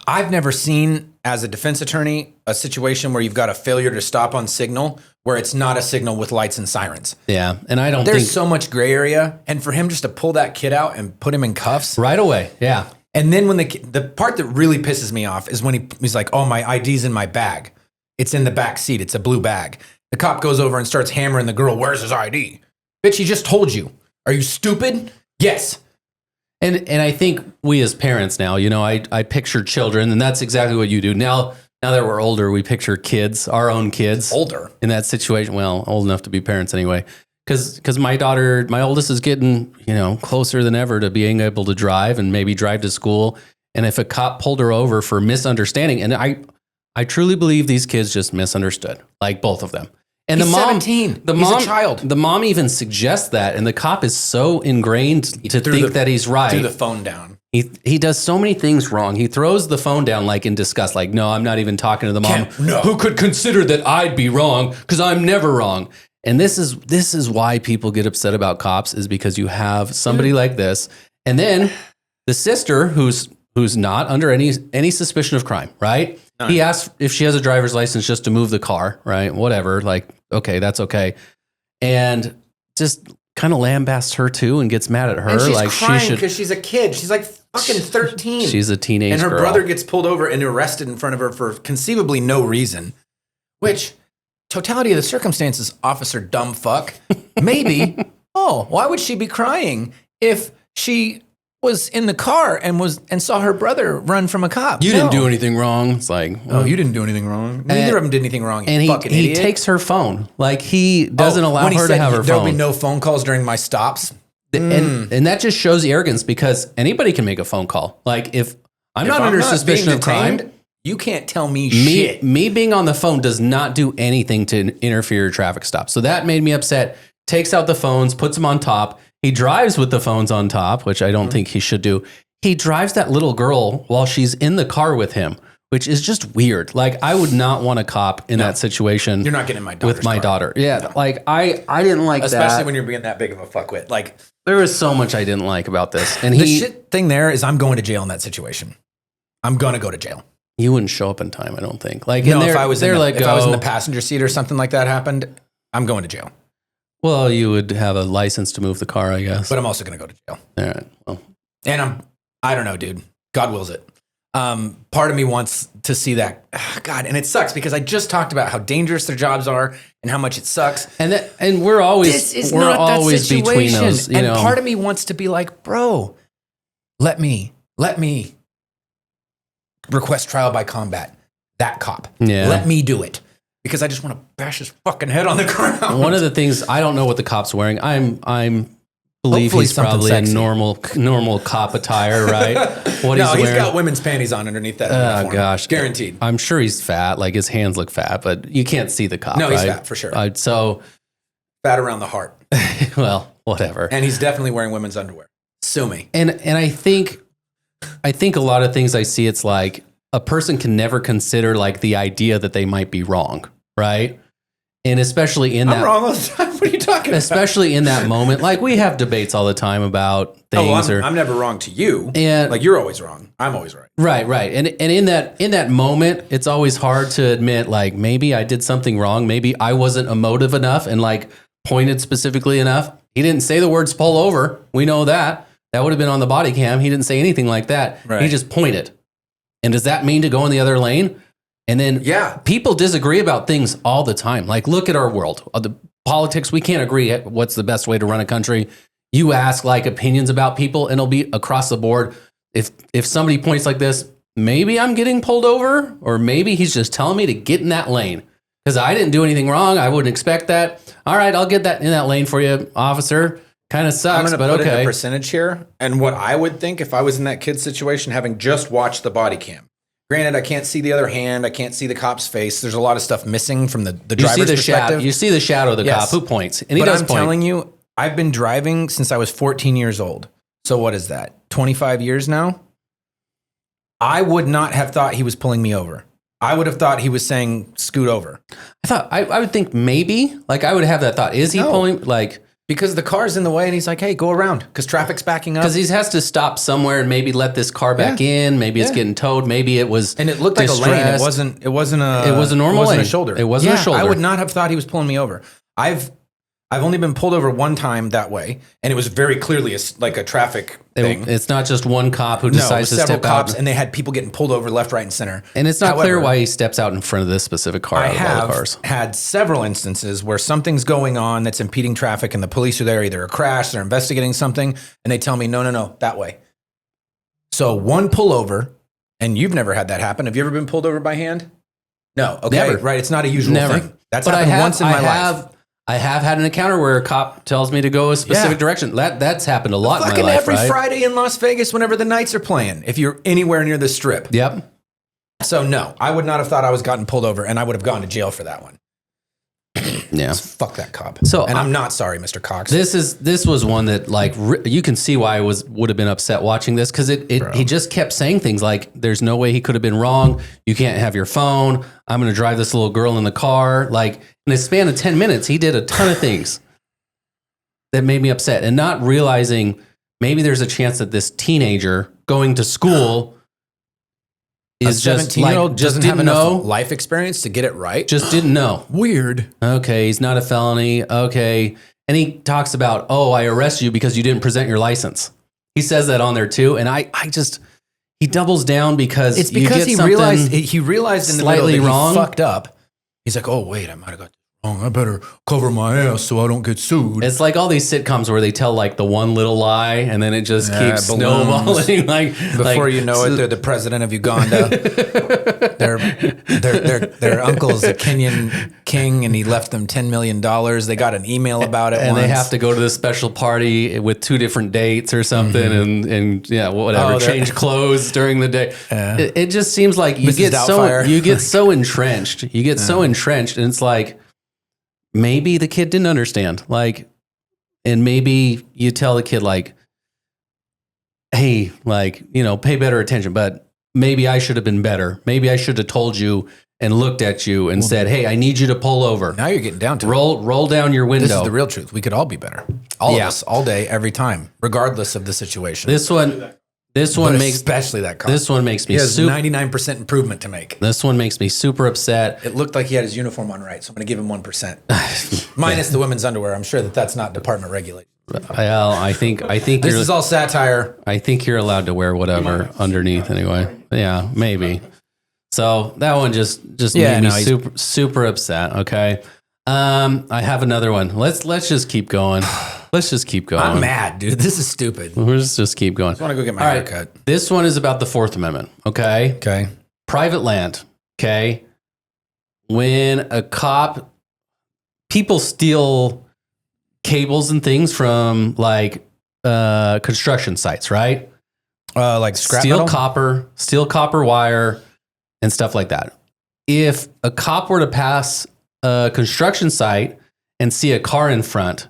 I've never seen as a defense attorney, a situation where you've got a failure to stop on signal where it's not a signal with lights and sirens. yeah, and I don't There's think so much gray area. And for him just to pull that kid out and put him in cuffs. right away. Yeah, And then when the part that really pisses me off is when he's like, oh, my ID's in my bag. It's in the back seat. It's a blue bag. The cop goes over and starts hammering the girl. Where's his ID? Bitch, he just told you. Are you stupid? Yes. and I think we as parents now, you know, I picture children, and that's exactly what you do now. Now that we're older, we picture kids, our own kids, Older. in that situation. Well, old enough to be parents anyway. Because my oldest is getting, you know, closer than ever to being able to drive and maybe drive to school. And if a cop pulled her over for misunderstanding, and I truly believe these kids just misunderstood, like both of them. And He's the mom, 17. the He's mom, a child. The mom even suggests that, and the cop is so ingrained to think that he's right. Threw the phone down. He does so many things wrong. He throws the phone down like in disgust, like, no, I'm not even talking to the mom. No. Who could consider that I'd be wrong because I'm never wrong. And this is why people get upset about cops, is because you have somebody like this, and then the sister who's not under any suspicion of crime, right? None. He asks if she has a driver's license just to move the car, right? Whatever, like, okay, that's okay, and just kind of lambasts her too and gets mad at her, And she's like crying she should. because she's a kid. She's like fucking 13. She's a teenage And her girl. brother gets pulled over and arrested in front of her for conceivably no reason, which totality of the circumstances, officer dumb fuck. Maybe, why would she be crying if she was in the car and saw her brother run from a cop? You didn't No. do anything wrong. It's like, Oh, you didn't do anything wrong. Neither of them did anything wrong. and You fucking he idiot. takes her phone. Like, he doesn't allow when he her to said have her There'll phone. be no phone calls during my stops. And that just shows arrogance, because anybody can make a phone call. Like, if I'm not under suspicion being of crime, detained, you can't tell me shit. me being on the phone does not do anything to interfere with traffic stop. So that made me upset. Takes out the phones, puts them on top. He drives with the phones on top, which I don't think he should do. he drives that little girl while she's in the car with him, which is just weird. Like, I would not want a cop in that situation. You're not getting my with my daughter. Yeah, no. Like I didn't like especially that. Especially when you're being that big of a fuckwit. Like, there was so much I didn't like about this. And the shit thing there is I'm going to jail in that situation. I'm gonna go to jail. You wouldn't show up in time, I don't think. Like, no, if I was in the passenger seat or something like that happened, I'm going to jail. Well, you would have a license to move the car, I guess. But I'm also going to go to jail. All right. Well. And I don't know, dude. God wills it. Part of me wants to see that. God, and it sucks because I just talked about how dangerous their jobs are and how much it sucks. And we're always between those. You know. Part of me wants to be like, bro, let me request trial by combat. That cop. Yeah. Let me do it. Because I just want to bash his fucking head on the ground. One of the things, I don't know what the cop's wearing. I believe Hopefully he's probably sexy. in normal cop attire, right? What no, he's got women's panties on underneath that. Oh gosh, guaranteed. I'm sure he's fat. Like, his hands look fat, but you can't see the cop. No, he's right? fat for sure. So fat around the heart. Well, whatever. And he's definitely wearing women's underwear. Sue me. And I think a lot of things I see, it's like a person can never consider like the idea that they might be wrong, right? And especially in that, I'm wrong all the time. What are you talking about? Especially in that moment, like we have debates all the time about things. I'm never wrong to you. And like you're always wrong. I'm always right. Right. And in that moment, it's always hard to admit, like, maybe I did something wrong. Maybe I wasn't emotive enough and like pointed specifically enough. He didn't say the words "pull over." We know that. That would have been on the body cam. He didn't say anything like that. Right. He just pointed. And does that mean to go in the other lane? And then people disagree about things all the time. Like, look at our world. The politics, we can't agree what's the best way to run a country. You ask like opinions about people and it'll be across the board. If somebody points like this, maybe I'm getting pulled over, or maybe he's just telling me to get in that lane because I didn't do anything wrong. I wouldn't expect that. All right, I'll get that in that lane for you, officer. Kind of sucks, but put okay. In a percentage here, and what I would think if I was in that kid's situation, having just watched the body cam. Granted, I can't see the other hand. I can't see the cop's face. There's a lot of stuff missing from the driver's perspective. You see the shadow of the cop who points, and he does point. I'm telling you, I've been driving since I was 14 years old. So what is that? 25 years now? I would not have thought he was pulling me over. I would have thought he was saying, scoot over. I would think maybe, like I would have that thought. Is he pulling, like... Because the car's in the way and he's like, hey, go around because traffic's backing up. Because he has to stop somewhere and maybe let this car back in. Maybe it's getting towed. Maybe it was and it looked like a lane. It wasn't a normal lane. A shoulder. It wasn't a shoulder. I would not have thought he was pulling me over. I've only been pulled over one time that way, and it was very clearly like a traffic thing. It's not just one cop who decides to step cops, out. and they had people getting pulled over left, right, and center. And it's not clear why he steps out in front of this specific car out of all the cars. I have had several instances where something's going on that's impeding traffic, and the police are there, either a crash, they're investigating something, and they tell me, no, that way. So one pullover, and you've never had that happen. Have you ever been pulled over by hand? No. Okay. Never. Right. It's not a usual thing. That's happened once in my life. I have had an encounter where a cop tells me to go a specific direction. That's happened a lot in my life, every Friday in Las Vegas whenever the Knights are playing, if you're anywhere near the Strip. Yep. So no, I would not have thought I was gotten pulled over, and I would have gone to jail for that one. Yeah. Fuck that cop. So I'm not sorry, Mr. Cox. This was one that like you can see why I would have been upset watching this because he just kept saying things like there's no way he could have been wrong. You can't have your phone. I'm going to drive this little girl in the car. Like in a span of 10 minutes, he did a ton of things that made me upset, and not realizing maybe there's a chance that this teenager going to school is just 17-year-old doesn't have enough life experience to get it right. Just didn't know. Weird. Okay, he's not a felony. Okay. And he talks about, I arrest you because you didn't present your license. He says that on there too. And he doubles down because it's because he realized in the middle that he fucked up. He's like, oh, wait, I might have got this wrong. I better cover my ass so I don't get sued. It's like all these sitcoms where they tell like the one little lie and then it just keeps snowballing. Before you know it, they're the president of Uganda. their uncle's a Kenyan king and he left them $10 million. They got an email about it and they have to go to this special party with 2 different dates or something and whatever, change clothes during the day. It just seems like you get so entrenched. You get so entrenched and it's like, maybe the kid didn't understand, like, and maybe you tell the kid, like, hey, like, you know, pay better attention, but maybe I should have been better. Maybe I should have told you and looked at you and said, hey, I need you to pull over. Now you're getting down to roll down your window. This is the real truth. We could all be better. All of us, all day, every time, regardless of the situation. This one makes especially that car. This one makes me he has 99% improvement to make. This one makes me super upset. It looked like he had his uniform on right, so I'm going to give him 1%. Minus the women's underwear. I'm sure that's not department regulated. Well, I think this is all satire. I think you're allowed to wear whatever underneath anyway. Yeah, maybe. So that one just made me super upset. Okay. I have another one. Let's just keep going. Let's just keep going. I'm mad, dude. This is stupid. Let's just keep going. I want to go get my haircut. This one is about the Fourth Amendment. Okay. Okay. Private land. Okay. When people steal cables and things from like construction sites, right? Like scrap metal? Steel copper wire and stuff like that. If a cop were to pass a construction site and see a car in front,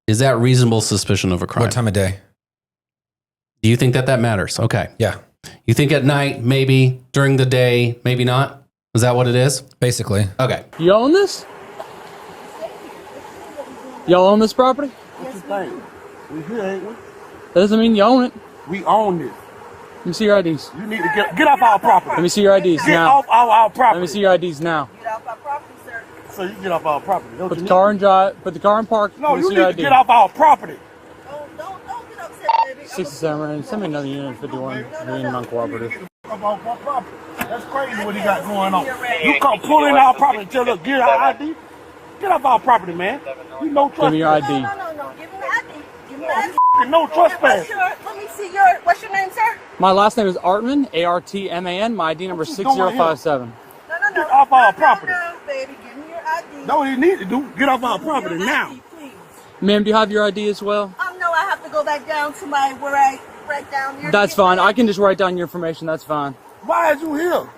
is that reasonable suspicion of a crime? What time of day? Do you think that matters? Okay. Yeah. You think at night, maybe during the day, maybe not? Is that what it is? Basically. Okay. You own this? Y'all own this property? What you think? We here, ain't we? That doesn't mean you own it. We own this. Let me see your IDs. You need to get off our property. Let me see your IDs Get now. off our property. Let me see your IDs now. Get off our property, sir. So you get off our property. Put the car in drive. Put the car in park. No, you see need your to ID. get off our property. Don't get upset, baby. 67 rand. Send me another unit. 51. You're being non-cooperative. Get off our property. That's crazy what he got going on. You come pull in our property and tell us get our ID. Get off our property, man. You no trespass. Give me your ID. No. Give me the ID. Give me the ID. No trespass. Let me see what's your name, sir? My last name is Artman. ARTMAN. My ID number is 6057. No. Get off our property. No, baby. Give me your ID. No, what you need to do, get off our property now. Please. Ma'am, do you have your ID as well? No, I have to go back down to where I write down your. That's fine. I can just write down your information. That's fine. Why is you here?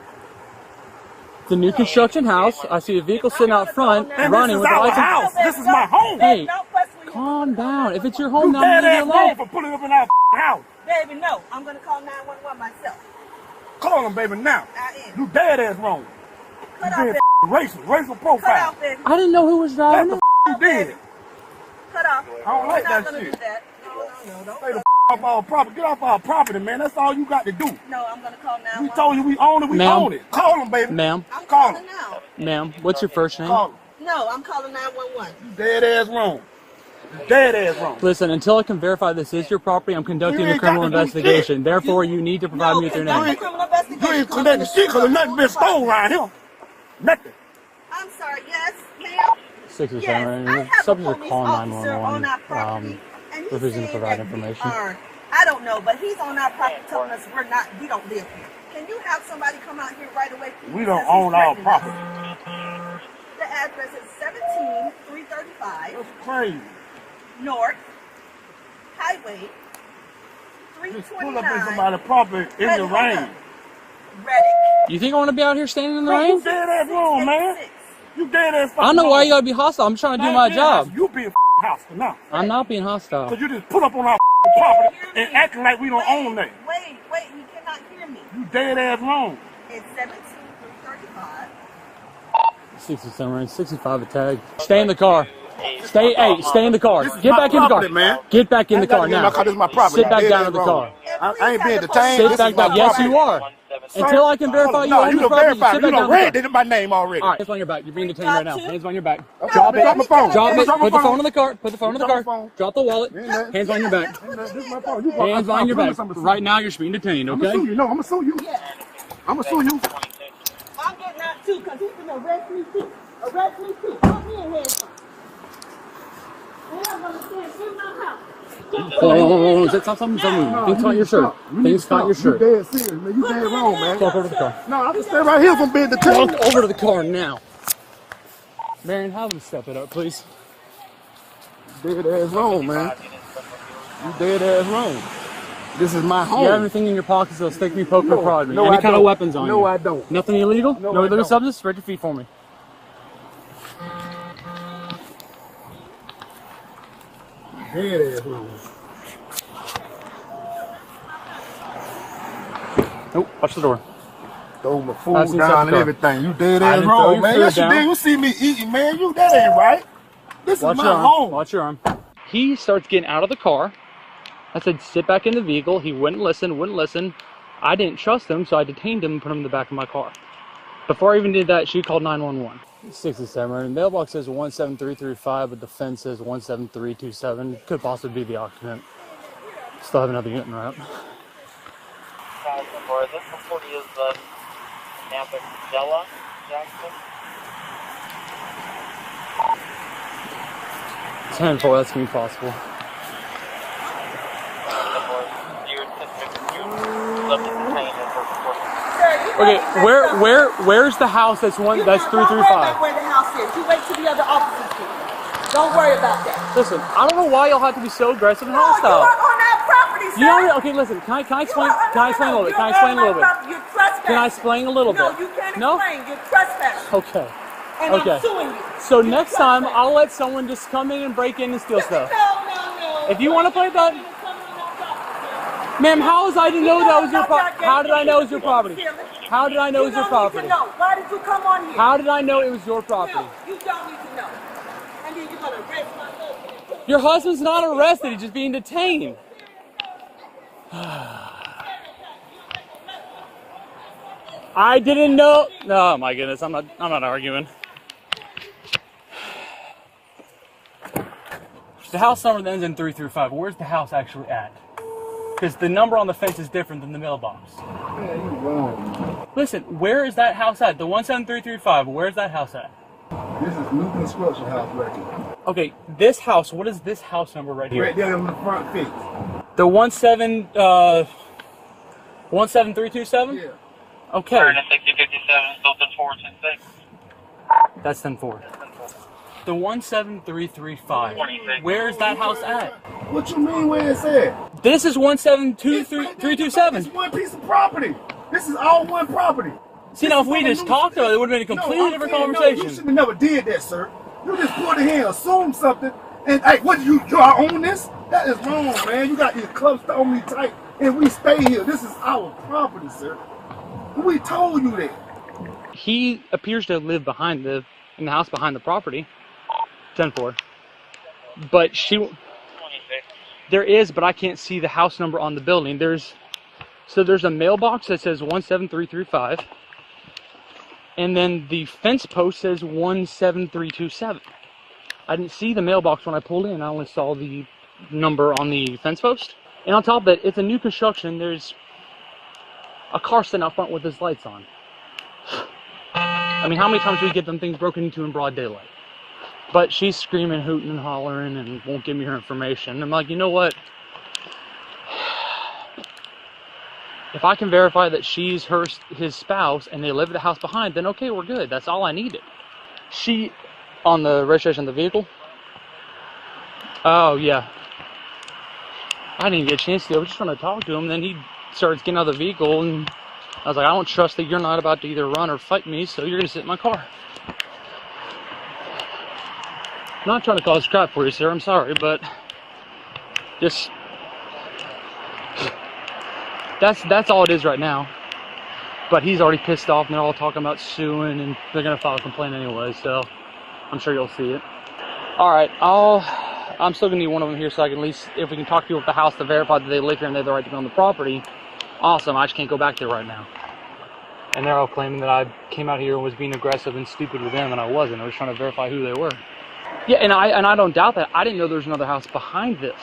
The new construction house. I see a vehicle sitting out front, And running this is with the our lights on. house. This is my home. Hey, calm down. If it's your home, You now dead leave it ass wrong alone. for pulling up in our house. Baby, no. I'm going to call 911 myself. Call him, baby, now. I am. You dead ass wrong. Cut You off, being baby. racial Cut profile. off, baby. I didn't know who was driving That's it. the you did. Cut off. I don't like We're that not gonna shit. do that. No. Don't Stay the off our property. Get off our property, man. That's all you got to do. No, I'm going to call 911. We told you we own it. We Ma'am. own it. Call him, baby. Ma'am, I'm Call calling him. now. ma'am, what's your first name? Call him. No, I'm calling 911. You dead ass wrong. You dead ass wrong. Listen, until I can verify this is your property, I'm conducting You a ain't criminal got to do investigation. shit. Therefore, you need to provide me with your conduct name. a criminal investigation. You ain't connecting shit because nothing been stolen around here. Nothing. I'm sorry, yes, ma'am. 6 or Yes, 7. I have a Subject to police call officer on 911. our property, and he's refusing to saying provide that information. I don't know, but he's on our property telling us we don't live here. Can you have somebody come out here right away, please? We don't Because he's own our threatening us. property. The address is 17335 That's crazy. North Highway Just pull up in 329 somebody's property in the rain. Reddick. You think I want to be out here standing in the Bro, rain? you dead ass wrong, man. You dead ass fucking I don't know why wrong. you gotta be hostile. I'm trying to do my job. You being hostile now. I'm not being hostile. Because you just put up on our property and acting like we don't own that. Wait, you cannot hear me. You dead ass wrong. It's 17335. 67, 65 a tag. Stay in the car. Stay in the car. This is Get my back in the car. property, man. Get back in I the ain't gotta car get in now. my car. This is my property. Sit back Dead down ass in the wrong. car. I ain't being detained. Sit This back is my down. Yes, property. you are. Until I can verify you own you the done property, verified. sit You back done down in the read car. it in my name already. All right, hands on your back. You're being detained right now. Hands on your back. No, Drop it. drop my phone. Drop it. Drop my Put the phone. phone in the car. Put the phone in the Drop my car. phone. Drop the wallet. Yeah, Hands on your back. This is my phone. You Hands on your back. I'm gonna Right now, you're being detained, I'm gonna sue okay? you. No, I'm gonna sue you. I'm gonna sue you. I'm getting out too, because he's gonna arrest me too. Arrest me too. Put me in handcuffs. And I'm gonna stand in my house. Oh, stop moving. Things caught your shirt. Things caught your shirt. You dead serious, man. You dead wrong, man. Walk over to the car. No, I can stay right here from being detained. Walk over to the car now. Marion, have him step it up, please. Dead ass wrong, man. You dead ass wrong. This is my home. You have anything in your pockets that'll stick me, poke, or prod me? no, Any I kind of don't. weapons on you? No, I don't. Nothing illegal? No, No I illegal don't. substance? Spread your feet for me. Dead ass wrong. Nope, watch the door. Throw my I food seen down and car. everything. You dead I ass didn't throw wrong, your man. food Yes, you down. did. You see me eating, man. That ain't right. This Watch is your my arm. home. Watch your arm. He starts getting out of the car. I said, sit back in the vehicle. He wouldn't listen. I didn't trust him, so I detained him and put him in the back of my car. Before I even did that, she called 911. 67. Mailbox says 17335, but the fence says 17327. Could possibly be the occupant. Still have another unit in route. This 140 is Napa Della Jackson. 10-4, that's gonna be possible. Okay, where's the house that's 335? Don't worry about where the house is. You wait till the other officers get. Don't worry about that. Listen, I don't know why y'all have to be so aggressive and No, hostile. you are on our property, sir. You know, okay, listen. Can I explain? Can I explain a little bit? Can I explain a little bit? You're trespassing. Can I explain a little bit? No, you can't explain. You're trespassing. Okay. And Okay. I'm suing you. So next time, I'll let someone just come in and break in and steal stuff. No. If you want to play that, ma'am, how was I to know that was your property? How did I know it was your property? How did I know it was your property? Why did you come on here? How did I know it was your property? No, you don't need to know. And then you're gonna arrest my husband. Your husband's not arrested. He's just being detained. I didn't know. Oh my goodness, I'm not arguing. The house number that ends in 335. Where's the house actually at? Because the number on the fence is different than the mailbox. Yeah, you wrong. Listen, where is that house at? The 17335. Where's that house at? This is new construction house right here. Okay, this house. What is this house number right here? Right there in the front fence. The 17327. Yeah. Okay. 6057, still 10-4, 10-6. That's 10-4. The 17335. Where's that house at? What you mean where it's at? This is 172-327. It's one piece of property. This is all one property. See, now if we just talked about it, it would have been a completely different conversation. No, you should have never did that, sir. You just pulled in here, assumed something, and hey, what you own this? That is wrong, man. You got these clubs on me tight, and we stay here. This is our property, sir. We told you that. He appears to live in the house behind the property. 10-4. But there is, but I can't see the house number on the building. There's a mailbox that says 17335, and then the fence post says 17327. I didn't see the mailbox when I pulled in. I only saw the number on the fence post. And on top of that, it's a new construction. There's a car sitting out front with his lights on. I mean, how many times do we get them things broken into in broad daylight? But she's screaming, hooting, and hollering, and won't give me her information. I'm like, you know what? If I can verify that she's his spouse and they live at the house behind, then okay, we're good. That's all I needed. She, on the registration of the vehicle? Oh, yeah. I didn't get a chance to. I was just trying to talk to him. Then he starts getting out of the vehicle, and I was like, I don't trust that you're not about to either run or fight me, so you're going to sit in my car. I'm not trying to cause crap for you, sir. I'm sorry, but just that's all it is right now. But he's already pissed off, and they're all talking about suing, and they're gonna file a complaint anyway. So I'm sure you'll see it. All right, I'm still gonna need one of them here, so I can at least, if we can talk to people at the house to verify that they live here and they have the right to be on the property. Awesome. I just can't go back there right now. And they're all claiming that I came out here and was being aggressive and stupid with them, and I wasn't. I was trying to verify who they were. Yeah, and I don't doubt that. I didn't know there was another house behind this.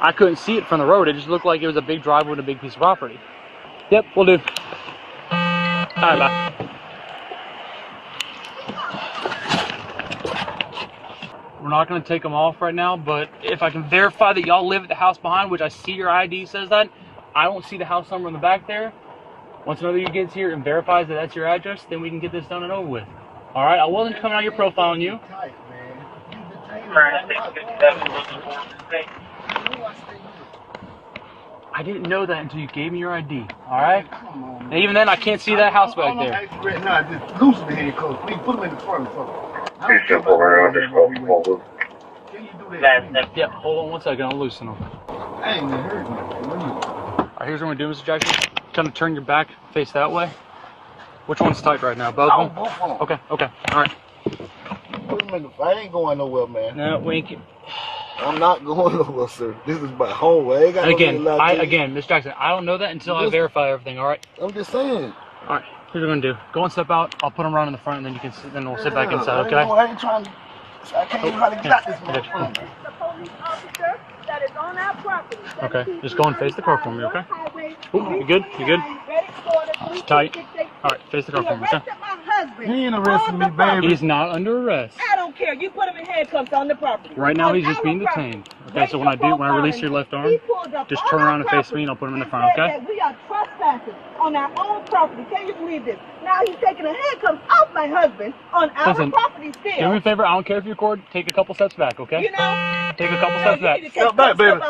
I couldn't see it from the road. It just looked like it was a big driveway with a big piece of property. Yep, we'll do. All right, bye. We're not going to take them off right now, but if I can verify that y'all live at the house behind, which I see your ID says that, I don't see the house number in the back there. Once another of you gets here and verifies that that's your address, then we can get this done and over with. All right, I wasn't coming out here profiling you. I didn't know that until you gave me your ID. All right. And even then, I can't see that house back there. No, just loosen the handcuffs. Please put them in the front. Yeah, hold on one second. I'll loosen them. I ain't gonna hurt you. All right, here's what we're gonna do, Mr. Jackson. kind of turn your back, face that way. Which one's tight right now? Both of them? Both of them. Okay, okay, all right. I ain't going nowhere, man. No, wink. I'm not going nowhere, sir. This is my home. I ain't got Again, Mr. Jackson, I don't know that until I verify everything, all right? I'm just saying. All right, here's what we're gonna do. Go and step out. I'll put them around in the front, and then you can. Then we'll sit back inside. Okay? I ain't trying to. I can't even how to get out this Okay. motherfucker. The police officer that is on our property. Okay, just go and face the car for me, okay? Ooh, you good? You good? It's tight. All right, face the car for me, okay? He ain't arresting me, baby. He's not under arrest. I don't care. You put him in handcuffs on the property. Right now, he's just being detained. Okay, so when I release your left arm, just turn around and face me, and I'll put him in the front, okay? We are trespassing on our own property. Can you believe this? Now he's taking the handcuffs off my husband on our Listen, property still. do me a favor. I don't care if you record. Take a couple steps back, okay? You know? Take a couple steps back. Step back, baby.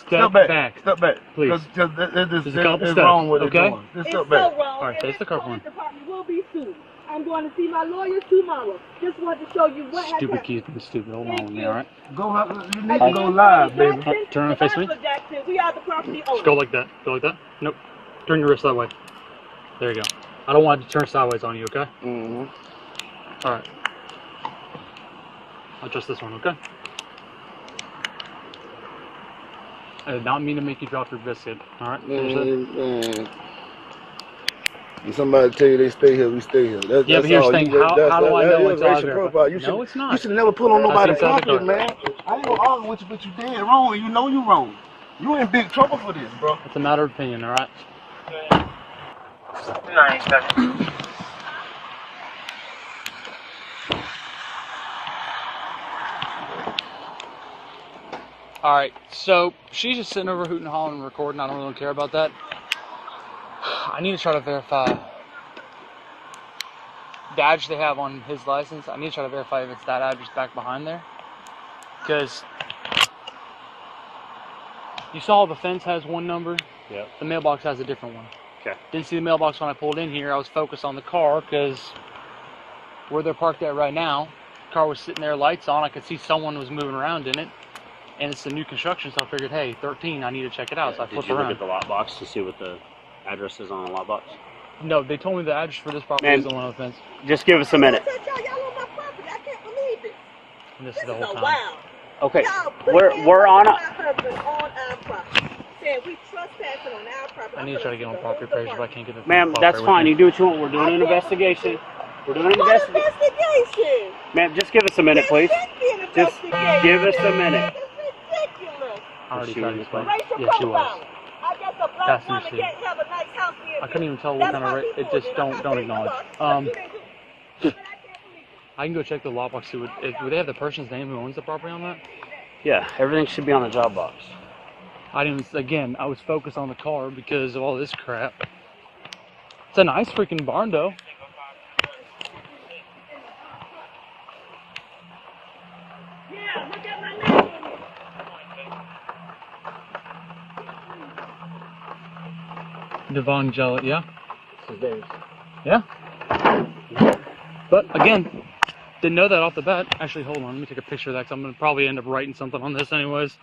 Step back. Step back. Please. This a couple is steps, wrong with okay? it doing. Just It's step so back. wrong. All right, face the car for me. The department will be sued. I'm going to see my lawyers tomorrow. Just wanted to show you what has Stupid happened. keys being stupid. Hold on with me, all right? You need to go live, baby. All right, turn around and face me. Jackson, we are the property owners. Just go like that. Go like that. Nope. Turn your wrist that way. There you go. I don't want it to turn sideways on you, okay? Mm-hmm. All right. I'll adjust this one, okay? I did not mean to make you drop your biscuit. All right? Man. When somebody tell you they stay here, we stay here. That's Yeah, but here's all. the thing. You- How do I know it's all verified? No, it's not. You should never pull on That's nobody's inside the property, car. man. I ain't gonna argue with you, but you dead wrong, and you know you wrong. You in big trouble for this, bro. It's a matter of opinion, all right? 97. All right, so she's just sitting over hooting and hollering and recording. I don't really care about that. I need to try to verify the address they have on his license. I need to try to verify if it's that address back behind there. Because you saw the fence has one number. Yeah. The mailbox has a different one. Okay. Didn't see the mailbox when I pulled in here. I was focused on the car because where they're parked at right now, the car was sitting there, lights on. I could see someone was moving around in it. And it's a new construction, so I figured, hey, 13, I need to check it out. So I Did flipped you around. look at the lot box to see what the address is on the lot box? No, they told me the address for this property Man. is the one on the fence. Just give us a minute. Y'all on my property. I can't believe it. And this This is the is whole a time. wow. Okay, Y'all put we're on my a. husband on our property. Saying we trespassing on our property. I need to try to get on property appraisal, but I can't get the Ma'am, that's fine. You do what you want. We're doing an investigation. We're doing an What investigation. investigation? Ma'am, just give us a minute, please. Just give us a minute. It's ridiculous. I already She tried to was explain. Racial Yeah, she was. profiling. I guess a black That's woman interesting. can't have a nice house near I couldn't you. even tell what That's kind of why rate. he It pulled just it. I'm don't not saying acknowledge. no more. You didn't do- I can go check the lot box. See what, do they have the person's name who owns the property on that? Yeah, everything should be on the job box. I didn't. Again, I was focused on the car because of all this crap. It's a nice freaking barn, though. Yeah, look at my name. Devon Jelly, yeah? This is theirs. Yeah. But again, didn't know that off the bat. Actually, hold on. Let me take a picture of that because I'm going to probably end up writing something on this anyways.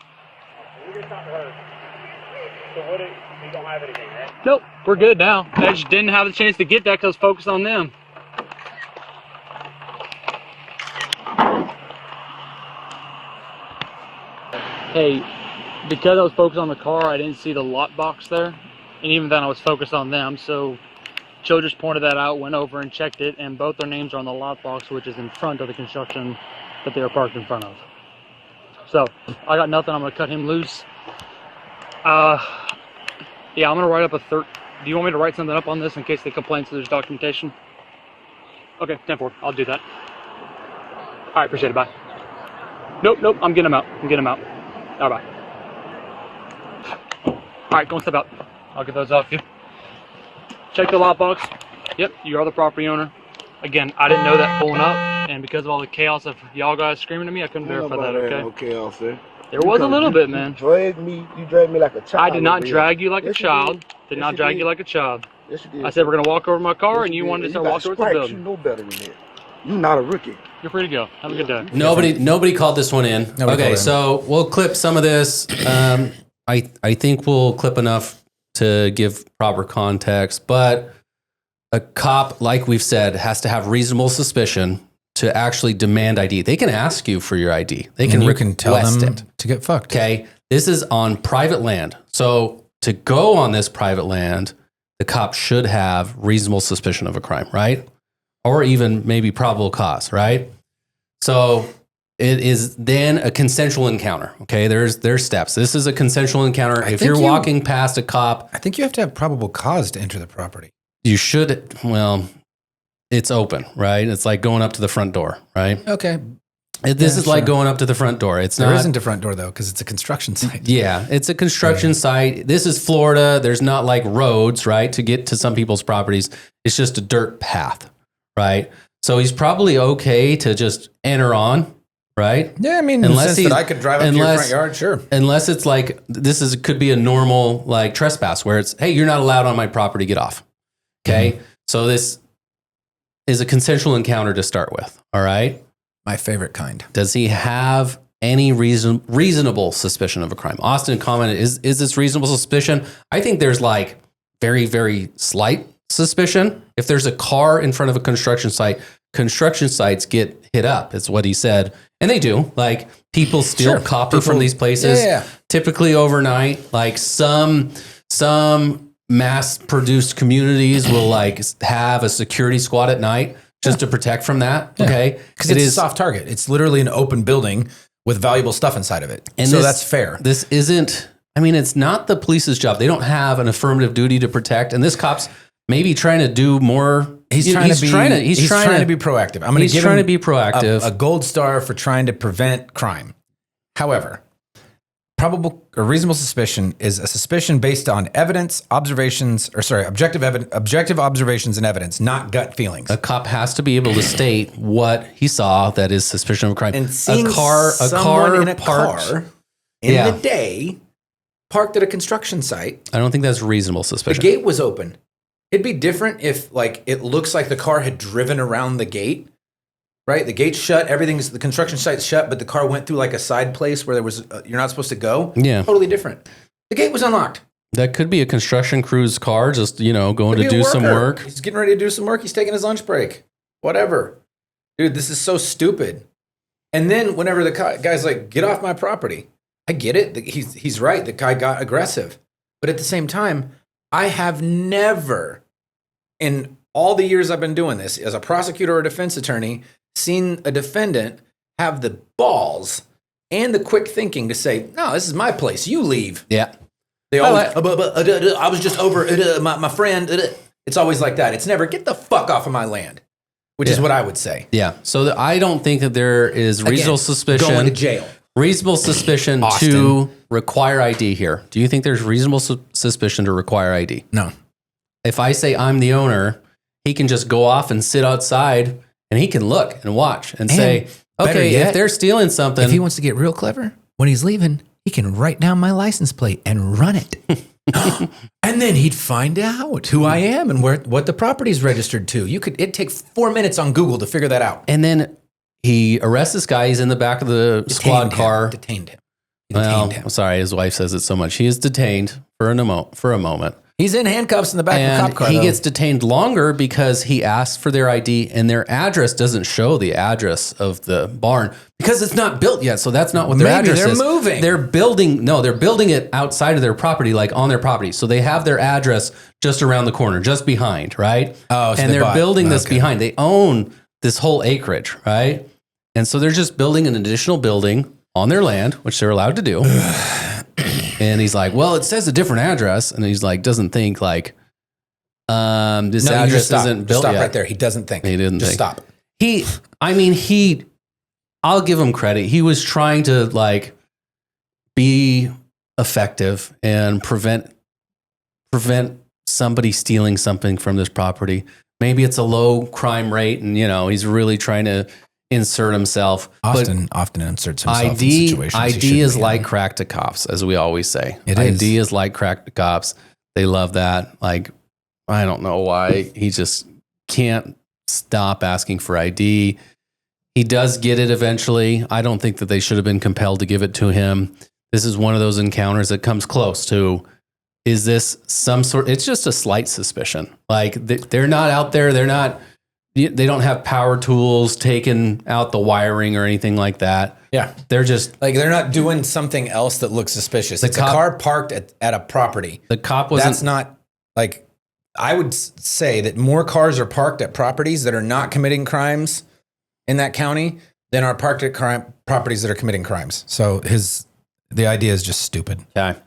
We just talked to her. So what? You don't have anything, right? Nope, we're good now. I just didn't have the chance to get that because I was focused on them. Hey, because I was focused on the car, I didn't see the lot box there. And even then, I was focused on them. So Joe just pointed that out, went over and checked it, and both their names are on the lot box, which is in front of the construction that they were parked in front of. So I got nothing. I'm going to cut him loose. Yeah, I'm going to write up a third. Do you want me to write something up on this in case they complain so there's documentation? Okay, 10-4. I'll do that. All right, appreciate it. Bye. Nope, I'm getting him out. All right, bye. All right, go and step out. I'll get those off you. Check the lot box. Yep, you are the property owner. Again, I didn't know that pulling up, and because of all the chaos of y'all guys screaming at me, I couldn't verify that, okay? Okay, officer. There was a little bit, man. You dragged me like a child. I did not over drag you like Yes, a you child. did. Did Yes, not you drag did. you like a child. Yes, you did. I said we're gonna walk over my car, Yes, and you did. wanted to You start got walking towards the stripes. building. You know better than that. You're not a rookie. You're free to go. Have a good day. Nobody called this one in. Nobody Okay, called in. so we'll clip some of this. I think we'll clip enough to give proper context, but a cop, like we've said, has to have reasonable suspicion to actually demand ID. They can ask you for your ID. They can tell them it. to get fucked. Okay. This is on private land. So to go on this private land, the cop should have reasonable suspicion of a crime, right? Or even maybe probable cause, right? So it is then a consensual encounter. Okay, there's steps. This is a consensual encounter. If you're walking past a cop, I think you have to have probable cause to enter the property. you should. Well, it's open, right? It's like going up to the front door, right? Okay. This is like going up to the front door. There isn't a front door though, because it's a construction site. Yeah, it's a construction site. This is Florida. There's not like roads, right, to get to some people's properties. It's just a dirt path, right? So he's probably okay to just enter on, right? Yeah, I mean, unless that I could drive up to your front yard, sure. Unless it's like could be a normal like trespass where it's, hey, you're not allowed on my property, get off. Okay, so this is a consensual encounter to start with. All right. My favorite kind. Does he have any reasonable suspicion of a crime? Austin commented, is this reasonable suspicion? I think there's like very, very slight suspicion. If there's a car in front of a construction site, construction sites get hit up. It's what he said. And they do. Like people steal copper from these places, typically overnight. Like some mass produced communities will like have a security squad at night just to protect from that. Okay. Because it's a soft target. It's literally an open building with valuable stuff inside of it. And so that's fair. This isn't, I mean, it's not the police's job. They don't have an affirmative duty to protect. And this cop's maybe trying to do more. He's trying to be proactive. He's trying to be proactive. A gold star for trying to prevent crime. However, probable or reasonable suspicion is a suspicion based on evidence, objective observations and evidence, not gut feelings. A cop has to be able to state what he saw that is suspicion of a crime. And seeing someone in a car in the day parked at a construction site. I don't think that's reasonable suspicion. The gate was open. It'd be different if like it looks like the car had driven around the gate. Right, the gate's shut. The construction site's shut, but the car went through like a side place where there was you're not supposed to go. Yeah, totally different. The gate was unlocked. That could be a construction crew's car, just going to do some work. He's getting ready to do some work. He's taking his lunch break. Whatever, dude. This is so stupid. And then whenever the guy's like, "Get off my property," I get it. He's right. The guy got aggressive, but at the same time, I have never, in all the years I've been doing this as a prosecutor or a defense attorney, seen a defendant have the balls and the quick thinking to say, "No, this is my place. You leave." Yeah. They always, I was just over my friend. It's always like that. It's never, "Get the fuck off of my land," which is what I would say. Yeah. So I don't think that there is reasonable suspicion. Going to jail. Reasonable suspicion to require ID here. Do you think there's reasonable suspicion to require ID? No. If I say I'm the owner, he can just go off and sit outside and he can look and watch and say, okay, if they're stealing something. If he wants to get real clever, when he's leaving, he can write down my license plate and run it. And then he'd find out who I am and what the property's registered to. It'd take 4 minutes on Google to figure that out. And then he arrests this guy. He's in the back of the squad car. Detained him. I'm sorry. His wife says it so much. He is detained for a moment. He's in handcuffs in the back of the cop car. He gets detained longer because he asks for their ID and their address doesn't show the address of the barn because it's not built yet. So that's not what their address is. They're moving. They're building it outside of their property, like on their property. So they have their address just around the corner, just behind, right? Oh, so and they're building this behind. They own this whole acreage, right? And so they're just building an additional building on their land, which they're allowed to do. And he's like, well, it says a different address. And he's like, doesn't think like, this address isn't built yet. Stop right there. He doesn't think. He didn't just think. Stop. I'll give him credit. He was trying to like be effective and prevent somebody stealing something from this property. Maybe it's a low crime rate and, he's really trying to insert himself. Often inserts himself in situations. ID is like crack to cops, as we always say. ID is like crack to cops. They love that. Like, I don't know why he just can't stop asking for ID. He does get it eventually. I don't think that they should have been compelled to give it to him. This is one of those encounters that comes close to is this some sort? It's just a slight suspicion. Like they're not out there. They don't have power tools taking out the wiring or anything like that. Yeah. They're just like, they're not doing something else that looks suspicious. It's a car parked at a property. The cop wasn't. That's not like, I would say that more cars are parked at properties that are not committing crimes in that county than are parked at properties that are committing crimes. So the idea is just stupid. Okay.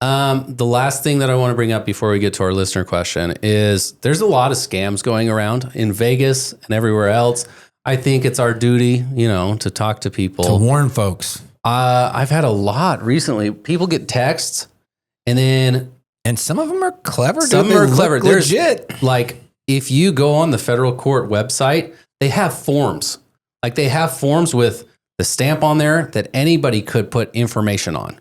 The last thing that I want to bring up before we get to our listener question is there's a lot of scams going around in Vegas and everywhere else. I think it's our duty, to talk to people. To warn folks. I've had a lot recently. People get texts and some of them are clever. Some are clever. There's legit. Like if you go on the federal court website, they have forms. Like they have forms with the stamp on there that anybody could put information on.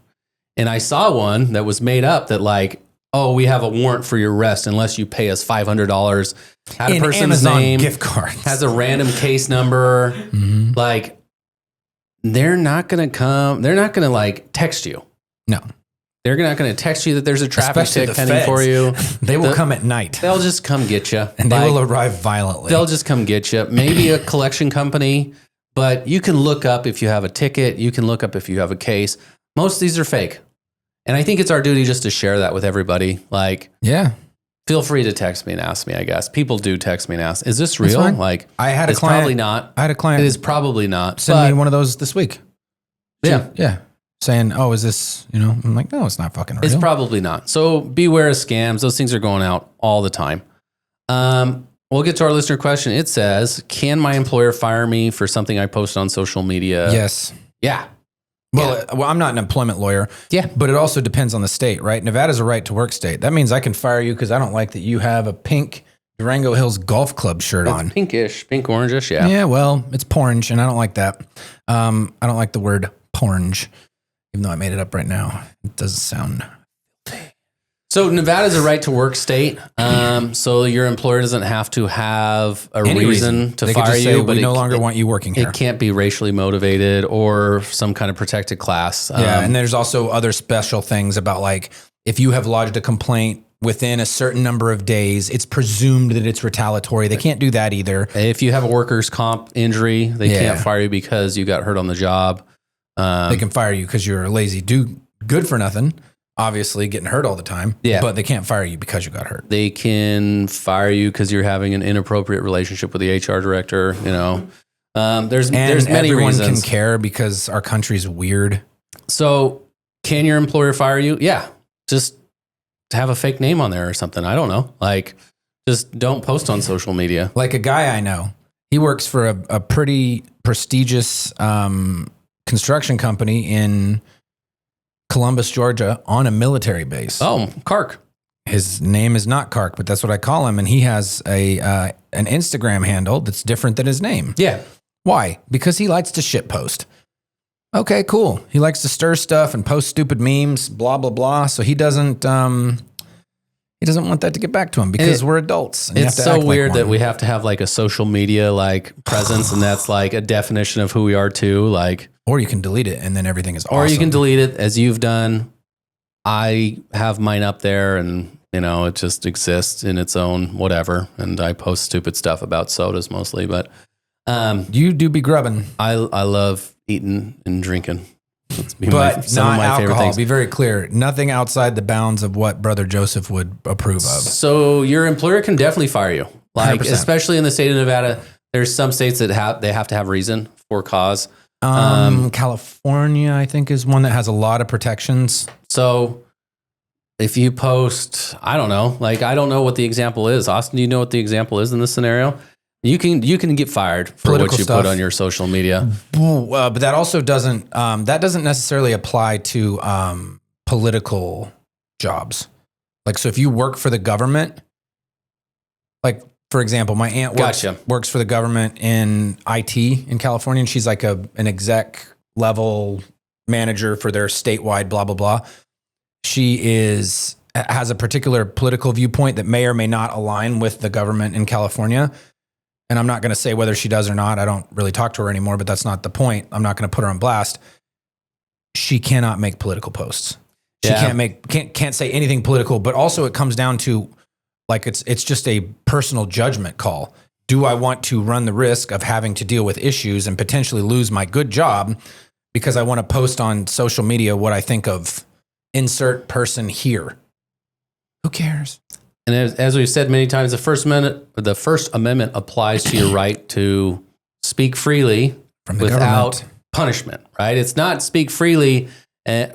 And I saw one that was made up that like, oh, we have a warrant for your arrest unless you pay us $500. Had a person's Amazon name, gift cards. has a random case number. Mm-hmm. Like, they're not going to come. They're not going to like text you. No. They're not going to text you that there's a traffic Especially ticket the pending feds. for you. They will come at night. They'll just come get you. And they will arrive violently. They'll just come get you. Maybe a collection company, but you can look up if you have a ticket. You can look up if you have a case. Most of these are fake. And I think it's our duty just to share that with everybody. Like, yeah, feel free to text me and ask me, I guess. People do text me and ask, is this real? Like, I had a it's client. probably not. I had a client. It is probably not. Send me one of those this week. Yeah. Yeah. Saying, oh, is this, I'm like, no, it's not fucking real. It's probably not. So beware of scams. Those things are going out all the time. We'll get to our listener question. It says, can my employer fire me for something I posted on social media? Yes. Yeah. Well, I'm not an employment lawyer. Yeah. But it also depends on the state, right? Nevada's a right to work state. That means I can fire you because I don't like that you have a pink Durango Hills Golf Club shirt on. Pinkish, pink orangish, yeah. Yeah, well, it's porange, and I don't like that. I don't like the word porange, even though I made it up right now. It doesn't sound. So Nevada's a right to work state. So your employer doesn't have to have Any reason to They could fire just you, say, but we no longer want you working here. It can't be racially motivated or some kind of protected class. Yeah, and there's also other special things about like if you have lodged a complaint within a certain number of days, it's presumed that it's retaliatory. They can't do that either. If you have a workers' comp injury, they can't fire you because you got hurt on the job. They can fire you because you're a lazy dude, good for nothing. Obviously, getting hurt all the time. Yeah. But they can't fire you because you got hurt. They can fire you because you're having an inappropriate relationship with the HR director. There's many everyone reasons. can care because our country's weird. So, can your employer fire you? Yeah, just have a fake name on there or something. I don't know. Like, just don't post on social media. Like a guy I know, he works for a pretty prestigious construction company in Columbus, Georgia, on a military base. Oh, Kark. His name is not Kark, but that's what I call him. And he has an Instagram handle that's different than his name. Yeah. Why? Because he likes to shit post. Okay, cool. He likes to stir stuff and post stupid memes, blah, blah, blah. So he doesn't want that to get back to him because we're adults. It's so weird that we have to have like a social media like presence, and that's like a definition of who we are too. Like, or you can delete it and then everything is awesome. Or you can delete it as you've done. I have mine up there and, it just exists in its own whatever. And I post stupid stuff about sodas mostly, but you do be grubbing. I love eating and drinking. But some not of my favorite alcohol. things. Be very clear. Nothing outside the bounds of what Brother Joseph would approve of. So your employer can definitely fire you. Like, 100%. especially in the state of Nevada, there's some states that have to have reason for cause. California, I think, is one that has a lot of protections. So if you post, I don't know, like, I don't know what the example is. Austin, do you know what the example is in this scenario? You can get fired for Political what you stuff. put on your social media. But that also doesn't necessarily apply to political jobs. Like, so if you work for the government, like, for example, my aunt works for the government in IT in California, and she's like an exec level manager for their statewide blah, blah, blah. She has a particular political viewpoint that may or may not align with the government in California. And I'm not going to say whether she does or not. I don't really talk to her anymore, but that's not the point. I'm not going to put her on blast. She cannot make political posts. She can't say anything political, but also it comes down to like it's just a personal judgment call. Do I want to run the risk of having to deal with issues and potentially lose my good job because I want to post on social media what I think of insert person here? Who cares? And as we've said many times, the First Amendment applies to your right to speak freely without punishment, right? It's not speak freely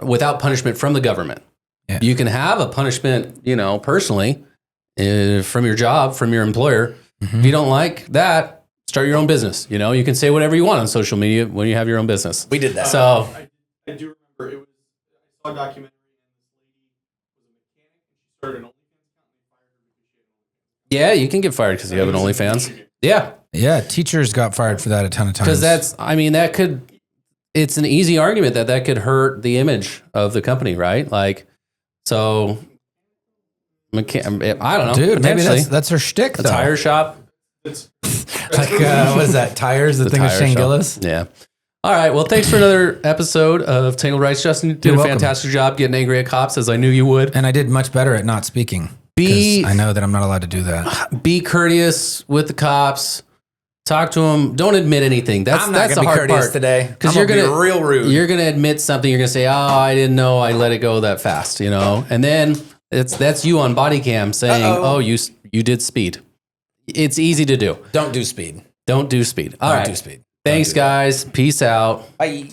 without punishment from the government. Yeah. You can have a punishment, personally from your job, from your employer. Mm-hmm. If you don't like that, start your own business. You can say whatever you want on social media when you have your own business. We did that. So I do remember I saw a documentary. Yeah, you can get fired because you have an OnlyFans. Yeah. Yeah, teachers got fired for that a ton of times. Because it's an easy argument that could hurt the image of the company, right? Like, so, I don't know. Dude, maybe that's her shtick, though. A tire shop. Like, what is that? Tires? The thing with Shane Gillis? Yeah. All right. Well, thanks for another episode of Tangled Rights. Justin, you did a fantastic job getting angry at cops, as I knew you would. And I did much better at not speaking. I know that I'm not allowed to do that. Be courteous with the cops. Talk to them. Don't admit anything. That's the hard part today. Because you're gonna be real rude. You're gonna admit something. You're gonna say, "Oh, I didn't know. I let it go that fast." And then that's you on body cam saying, "Oh, you did speed." It's easy to do. Don't do speed. Don't do speed. All right. Do speed. Thanks, guys. Peace out. Bye.